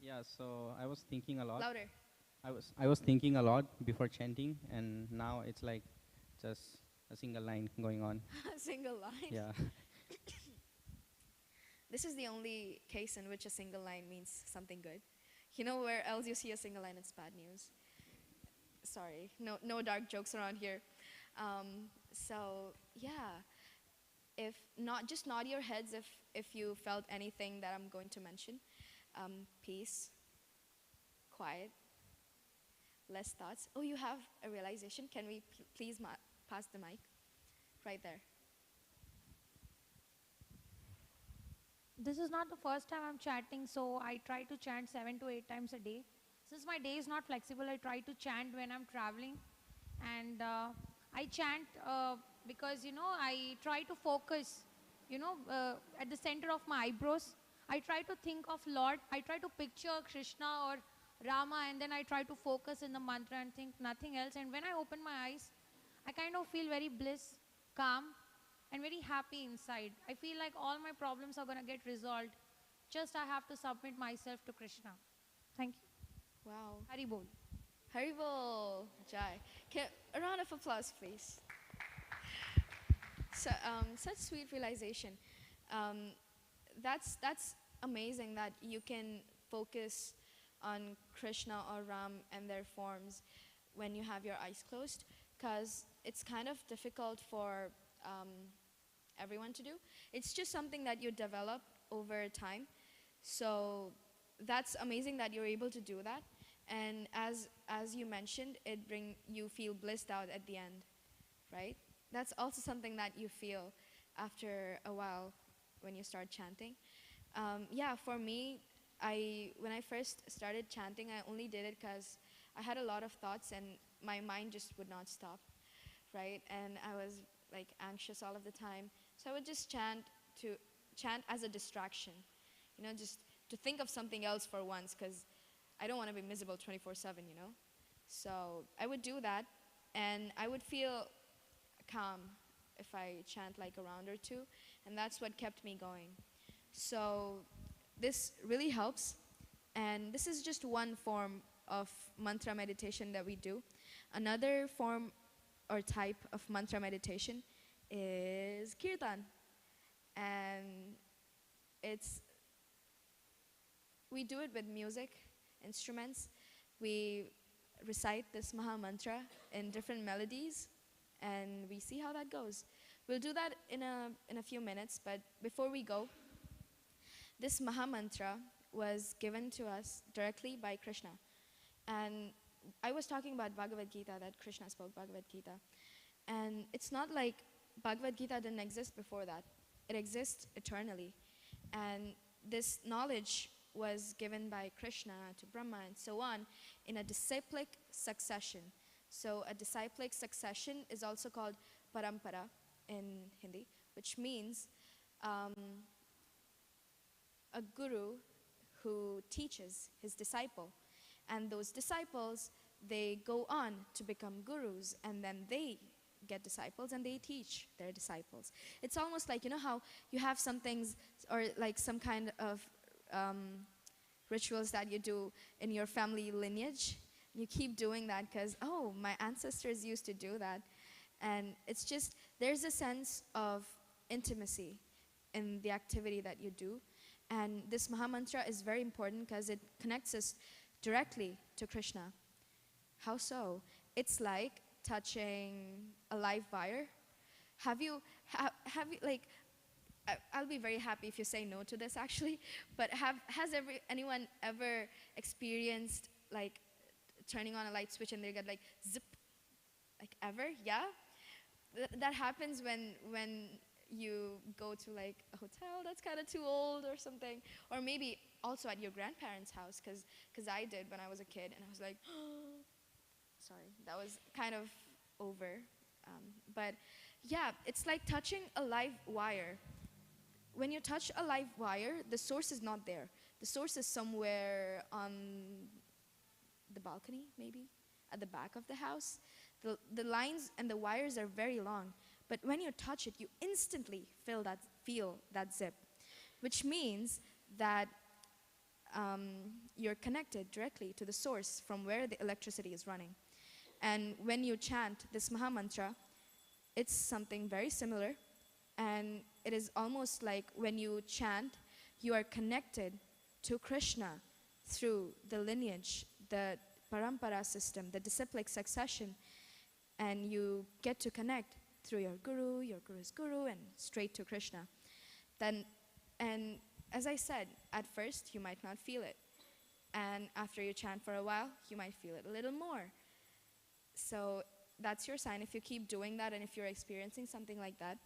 Yeah, so I was thinking a lot. Louder. I was thinking a lot before chanting, and now it's like just a single line going on. A single line? Yeah. This is the only case in which a single line means something good. You know where else you see a single line, it's bad news. Sorry, no dark jokes around here. So yeah, if not, just nod your heads if you felt anything that I'm going to mention. Peace, quiet, less thoughts. Oh, you have a realization? Can we please pass the mic? Right there. This is not the first time I'm chanting, so I try to chant 7 to 8 times a day. Since my day is not flexible, I try to chant when I'm traveling. And I chant because, I try to focus, at the center of my eyebrows. I try to think of Lord. I try to picture Krishna or Rama, and then I try to focus in the mantra and think nothing else. And when I open my eyes, I kind of feel very bliss, calm, and very happy inside. I feel like all my problems are going to get resolved. Just I have to submit myself to Krishna. Thank you. Wow. Hari Bol. Haribol, Jai. A round of applause, please. So, such sweet realization. That's amazing that you can focus on Krishna or Ram and their forms when you have your eyes closed, because it's kind of difficult for everyone to do. It's just something that you develop over time. So that's amazing that you're able to do that. And as you mentioned, you feel blissed out at the end, right? That's also something that you feel after a while when you start chanting. Yeah, for me, when I first started chanting, I only did it because I had a lot of thoughts and my mind just would not stop, right? And I was like anxious all of the time. So I would just chant as a distraction, just to think of something else for once, because I don't want to be miserable 24/7, So I would do that, and I would feel calm if I chant like a round or two, and that's what kept me going. So this really helps, and this is just one form of mantra meditation that we do. Another form or type of mantra meditation is Kirtan, and we do it with music, instruments. We recite this Maha Mantra in different melodies, and we see how that goes. We'll do that in a few minutes, but before we go, this Maha Mantra was given to us directly by Krishna. And I was talking about Bhagavad Gita, that Krishna spoke Bhagavad Gita. And it's not like Bhagavad Gita didn't exist before that. It exists eternally. And this knowledge was given by Krishna to Brahma and so on in a disciplic succession. So a disciplic succession is also called parampara in Hindi, which means a guru who teaches his disciple. And those disciples, they go on to become gurus, and then they get disciples and they teach their disciples. It's almost like, how you have some things or like some kind of rituals that you do in your family lineage. You keep doing that because, oh, my ancestors used to do that. And it's just, there's a sense of intimacy in the activity that you do. And this Maha Mantra is very important because it connects us directly to Krishna. How so? It's like touching a live wire. Have you like, I'll be very happy if you say no to this actually, but has anyone ever experienced like turning on a light switch and they get like zip, like ever? Yeah? That happens when you go to like a hotel that's kind of too old or something, or maybe also at your grandparents' house, because I did when I was a kid, and I was like, oh, sorry, that was kind of over. But yeah, it's like touching a live wire. When you touch a live wire, the source is not there. The source is somewhere on the balcony, maybe, at the back of the house. The lines and the wires are very long. But when you touch it, you instantly feel that zip, which means that you're connected directly to the source from where the electricity is running. And when you chant this Maha Mantra, it's something very similar. And it is almost like when you chant, you are connected to Krishna through the lineage, the parampara system, the disciplic succession. And you get to connect through your guru's guru, and straight to Krishna. And as I said, at first you might not feel it. And after you chant for a while, you might feel it a little more. So that's your sign. If you keep doing that and if you're experiencing something like that,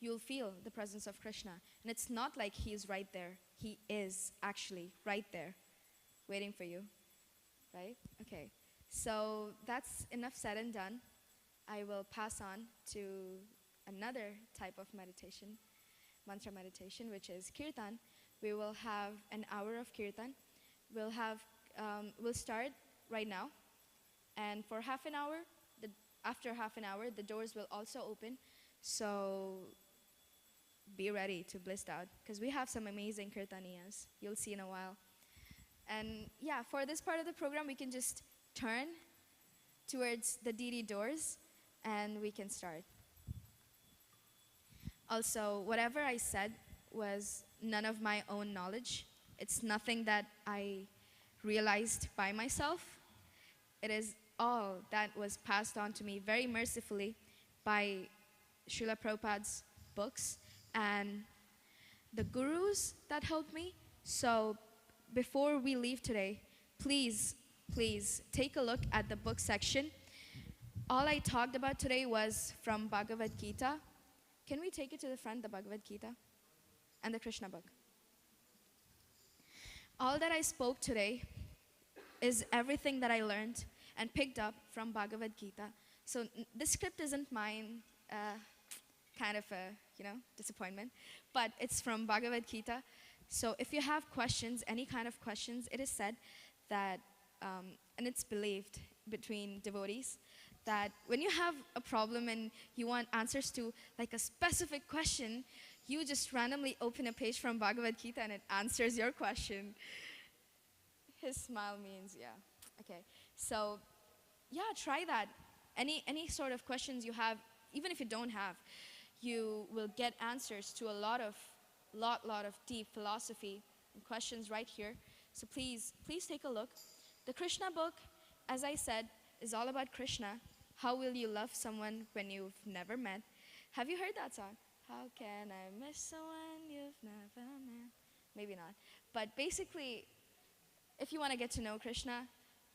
you'll feel the presence of Krishna. And it's not like he's right there. He is actually right there, waiting for you, right? Okay, so that's enough said and done. I will pass on to another type of meditation, mantra meditation, which is Kirtan. We will have an hour of Kirtan. We'll start right now. And for half an hour, after half an hour, the doors will also open. So be ready to bliss out, because we have some amazing Kirtaniyas. You'll see in a while. And yeah, for this part of the program, we can just turn towards the DD doors and we can start. Also, whatever I said was none of my own knowledge. It's nothing that I realized by myself. It is all that was passed on to me very mercifully by Srila Prabhupada's books and the gurus that helped me. So before we leave today, please, please take a look at the book section. All I talked about today was from Bhagavad Gita. Can we take it to the front, the Bhagavad Gita and the Krishna book? All that I spoke today is everything that I learned and picked up from Bhagavad Gita. So this script isn't mine, kind of a, disappointment, but it's from Bhagavad Gita. So if you have questions, any kind of questions, it is said that, and it's believed between devotees, that when you have a problem and you want answers to like a specific question, you just randomly open a page from Bhagavad Gita and it answers your question. His smile means, yeah. Okay. So, yeah, try that. Any sort of questions you have, even if you don't have, you will get answers to a lot of deep philosophy and questions right here. So please take a look. The Krishna book, as I said, is all about Krishna. How will you love someone when you've never met? Have you heard that song? How can I miss someone you've never met? Maybe not. But basically, if you want to get to know Krishna,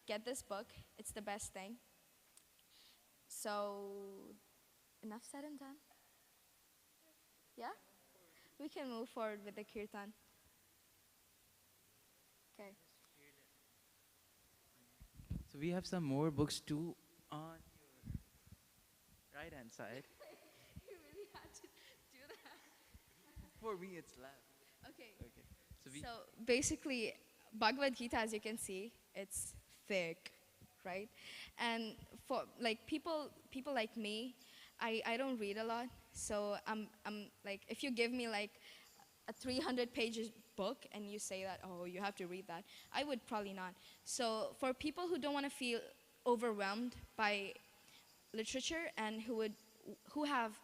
get this book. It's the best thing. So, enough said and done. Yeah? We can move forward with the Kirtan. Okay. So we have some more books too on your right hand side. You really had to do that. For me, it's left. Okay. Okay. So basically, Bhagavad Gita, as you can see, it's thick, right? And for like people like me, I don't read a lot. So I'm like, if you give me like a 300 pages book and you say that, oh, you have to read that, I would probably not. So for people who don't want to feel overwhelmed by literature and who have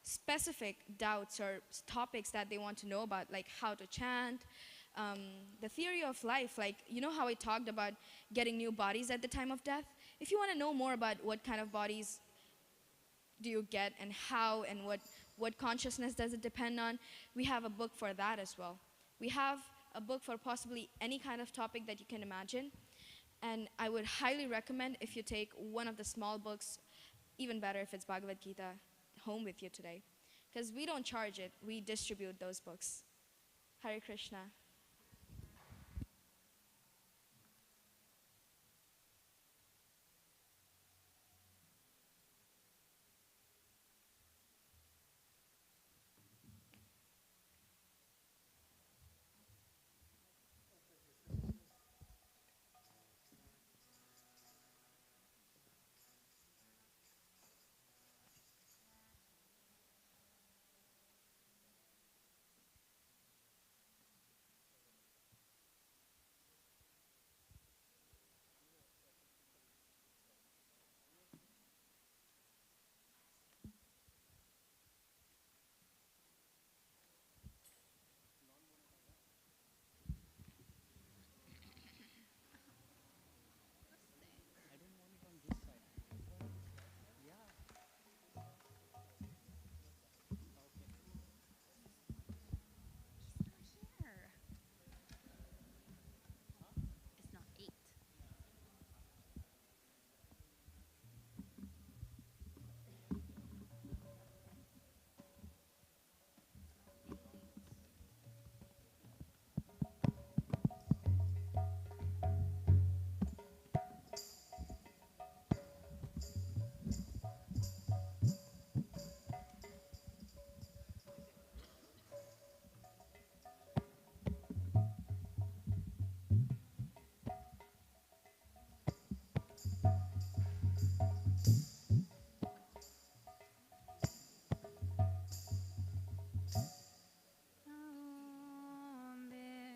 specific doubts or topics that they want to know about, like how to chant, the theory of life, like, you know how I talked about getting new bodies at the time of death? If you want to know more about what kind of bodies do you get and how and what consciousness does it depend on, we have a book for that as well. We have a book for possibly any kind of topic that you can imagine. And I would highly recommend if you take one of the small books, even better if it's Bhagavad Gita, home with you today. Because we don't charge it, we distribute those books. Hare Krishna.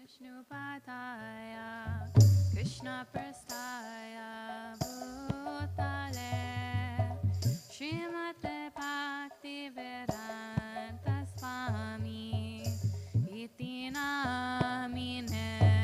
Vishnupataya Krishna Prastaya Bhutale Srimate Bhakti Vedanta Swami Iti Namine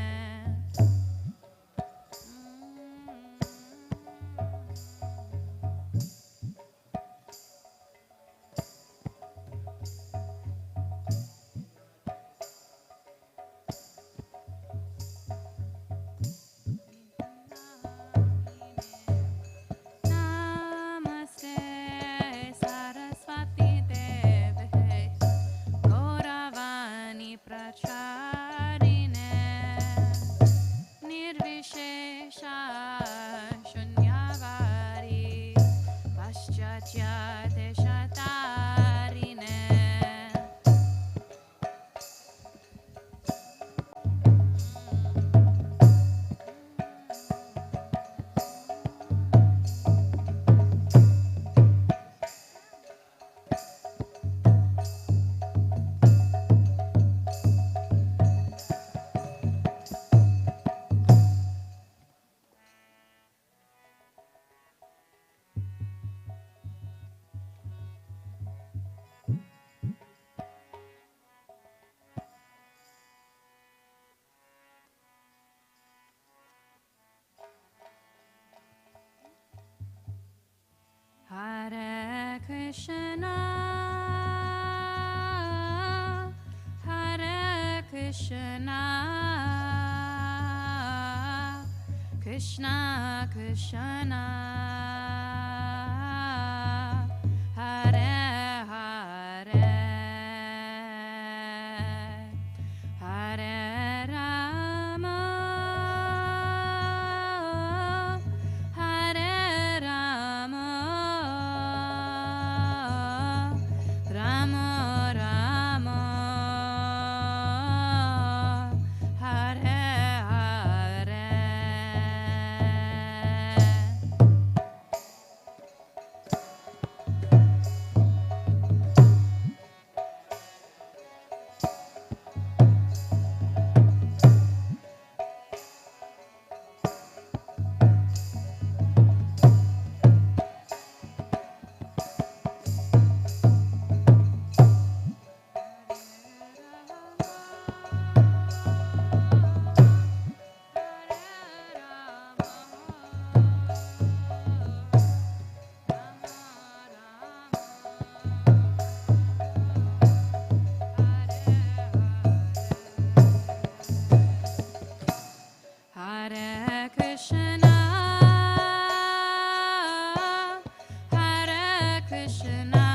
Krishna Krishna Hare Hare Hare Rama Hare Rama Rama Rama Hare Hare. Hare Krishna, Hare Krishna,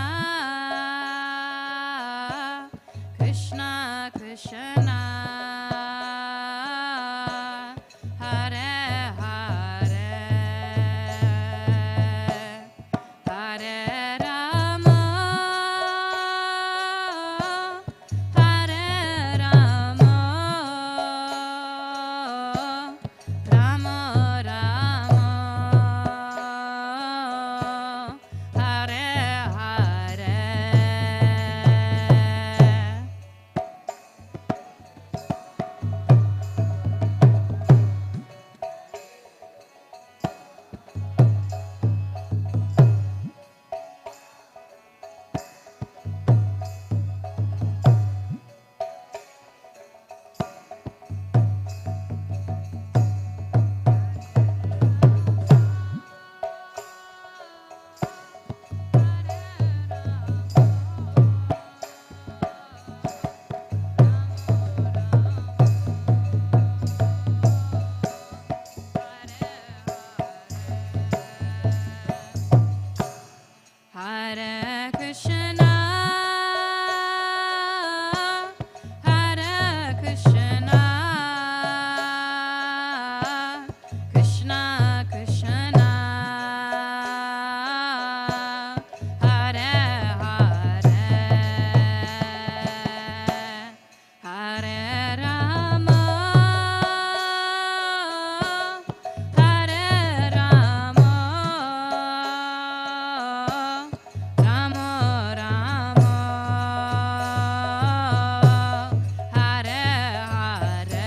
Krishna Krishna, Hare Hare, Hare Rama, Hare Rama. Rama Rama Hare Hare. Hare Krishna, Hare Krishna, Krishna Krishna, Hare Hare, Hare Rama, Hare Rama. Rama Rama Hare Hare.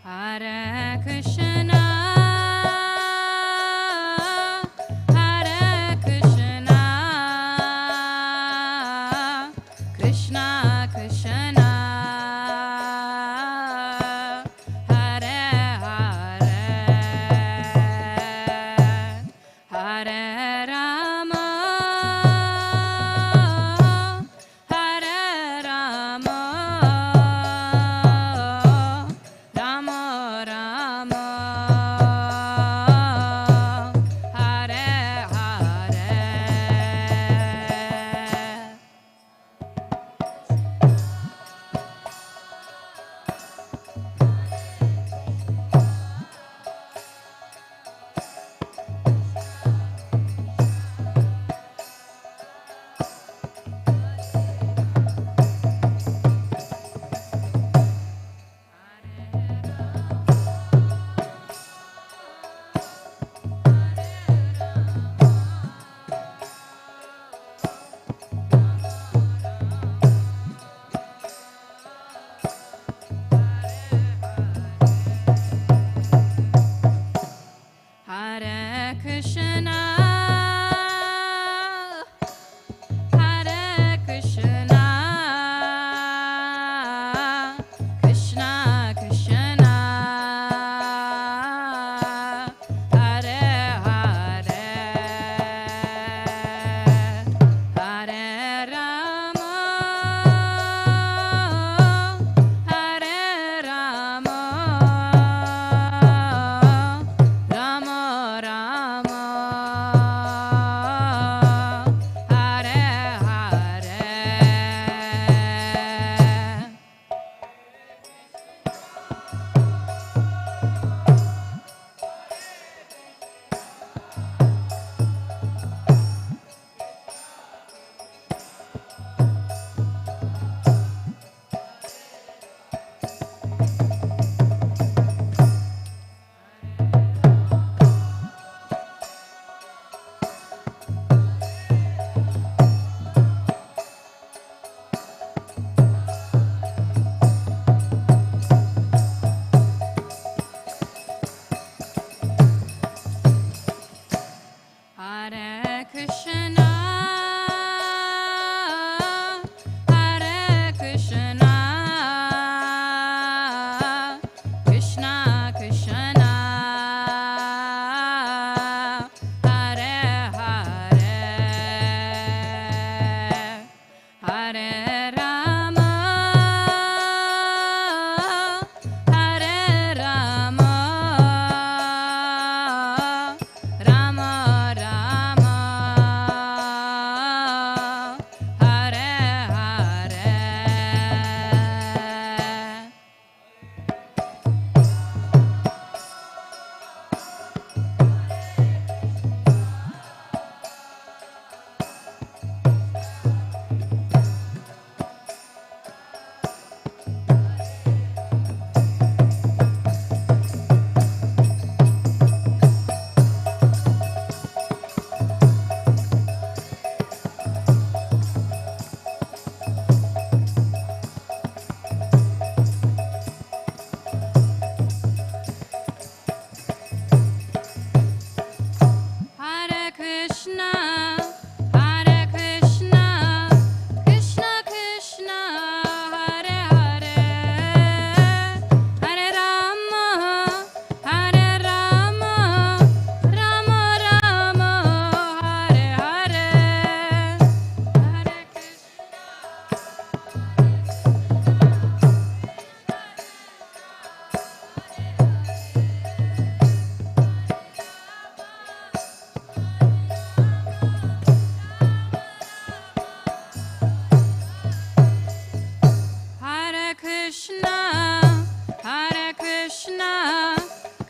Hare Krishna, Hare Krishna, Krishna Krishna, Hare Hare, Hare Rama, Hare Rama. Rama Rama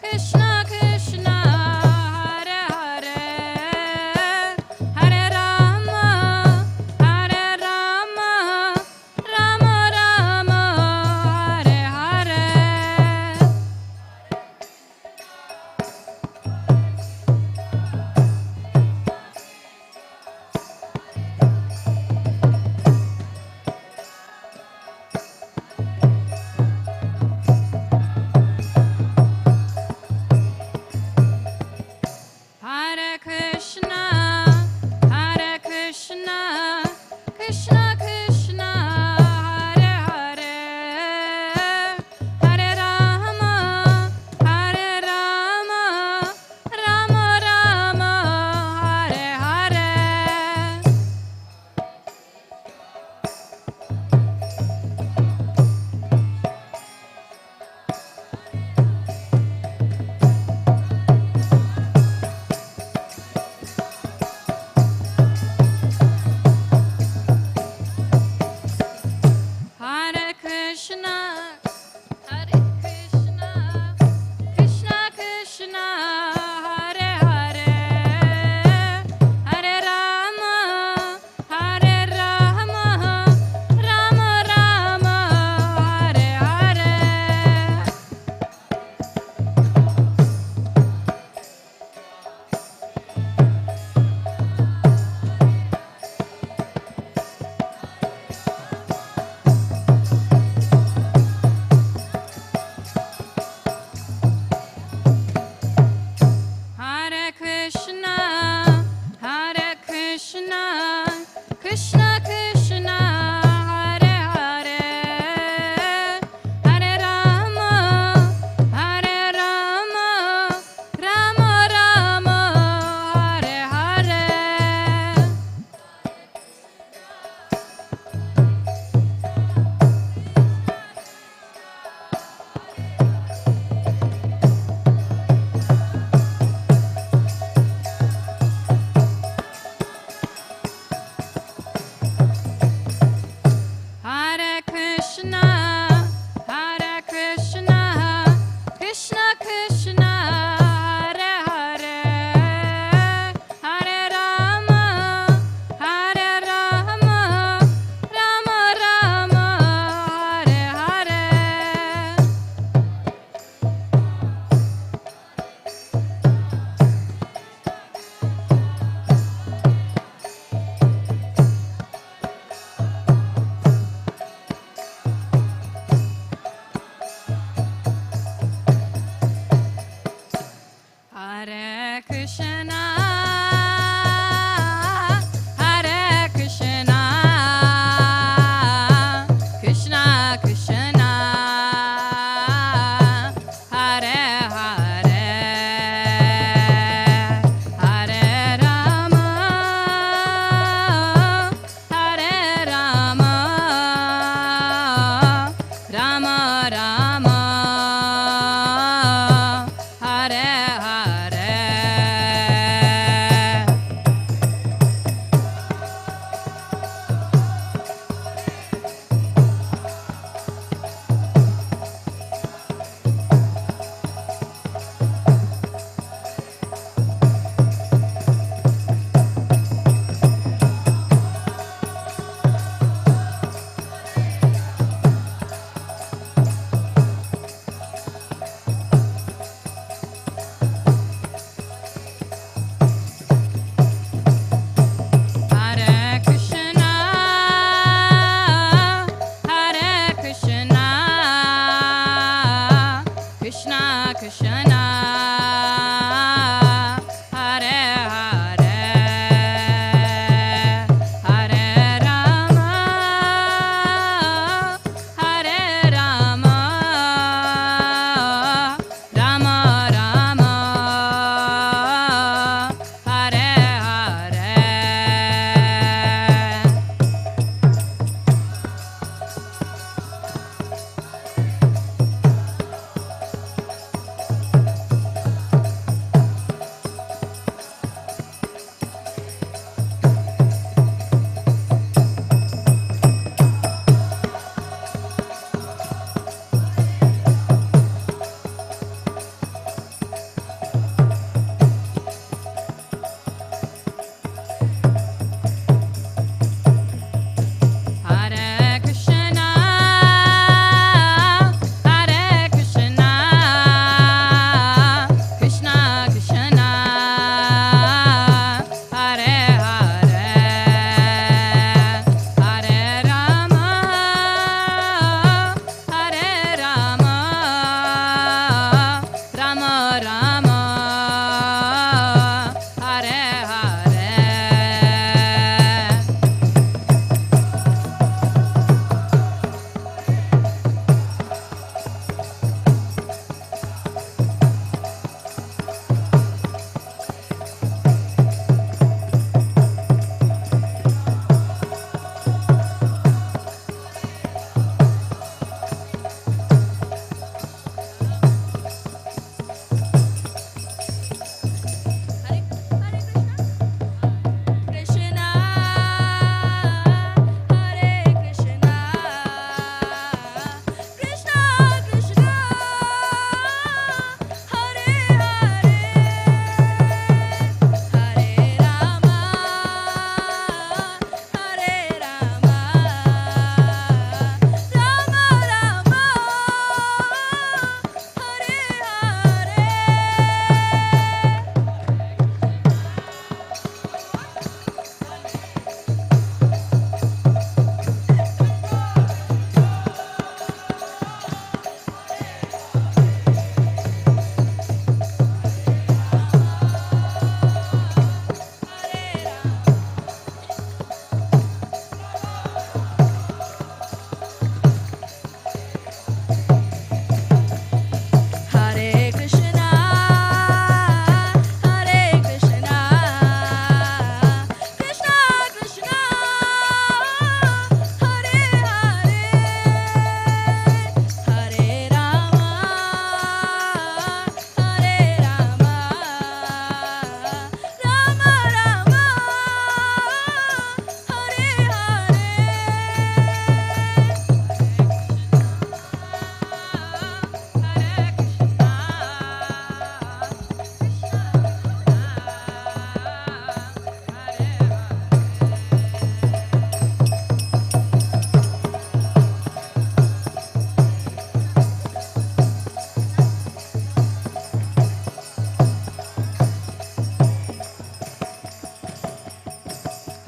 Krishna Krishna Hare Hare Hare Rama Hare Rama Rama Rama Hare Hare Hare Krishna, Hare Krishna, Krishna Krishna, Hare Hare, Hare Rama, Hare Rama, Rama Rama, Hare Hare. Hare Krishna, Hare Krishna, Krishna Krishna, Hare Hare, Hare Rama, Hare Rama, Rama Rama, Hare Hare. Hare Krishna, Hare Krishna, Krishna Krishna, Hare Hare, Hare Rama, Hare Rama, Rama Rama, Hare Hare. Hare Krishna, Hare Krishna, Krishna Krishna, Hare Hare, Hare Rama, Hare Rama, Rama Rama, Hare Hare. Hare Krishna, Hare Krishna, Krishna Krishna, Hare Hare, Hare Rama, Hare Rama, Rama Rama, Hare Hare. Hare Krishna, Hare Krishna, Krishna Krishna, Hare Hare, Hare Rama, Hare Rama, Rama Rama, Hare Hare.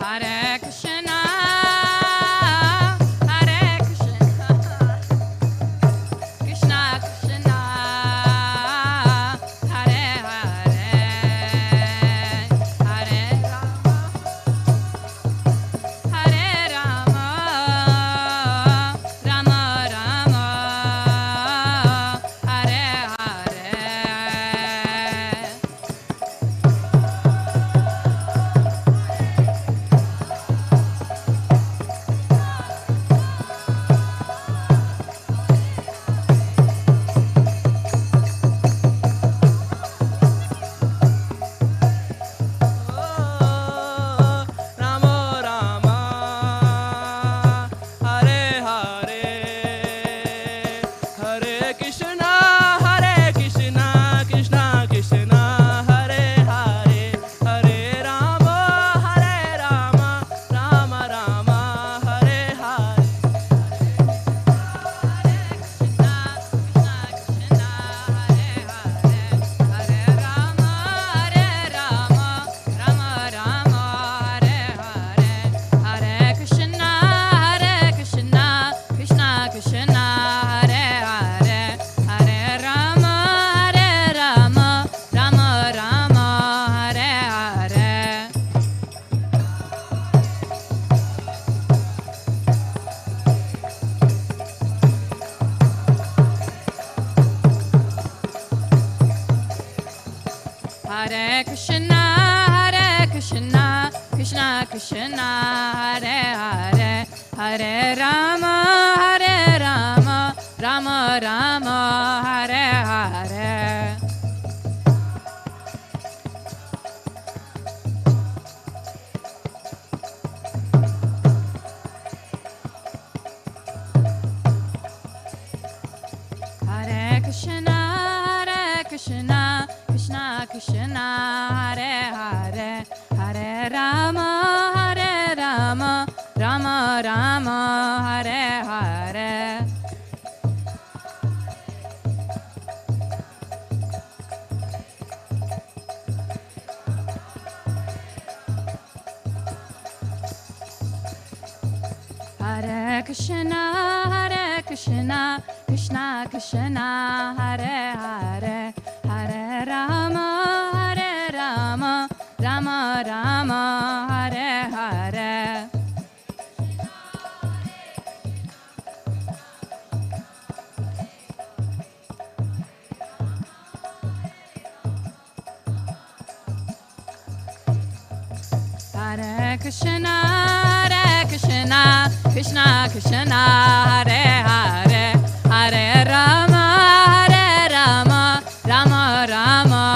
Hare Krishna, Hare Krishna, Krishna Krishna, Hare Hare, Hare Rama, Hare Rama, Rama Rama, Hare Hare. Rama Rama, Hare Hare, Hare Krishna, Krishna Krishna, Hare Hare, Hare Rama, Rama Rama, Hare Hare. Hare Krishna, Krishna Krishna, Hare Hare, Hare Rama, Rama Rama, Hare Hare. Hare Krishna, Krishna Krishna, Hare Hare, Hare Rama, Rama Rama, Hare Hare. Hare Krishna, Krishna Krishna, Hare Hare, Hare Rama, Rama Rama, Hare Hare. Hare Krishna, Krishna Krishna, Hare Hare, Hare Rama, Rama Rama, Hare Hare. Hare Krishna, Krishna Krishna, Hare Hare, Hare Rama, Rama Rama,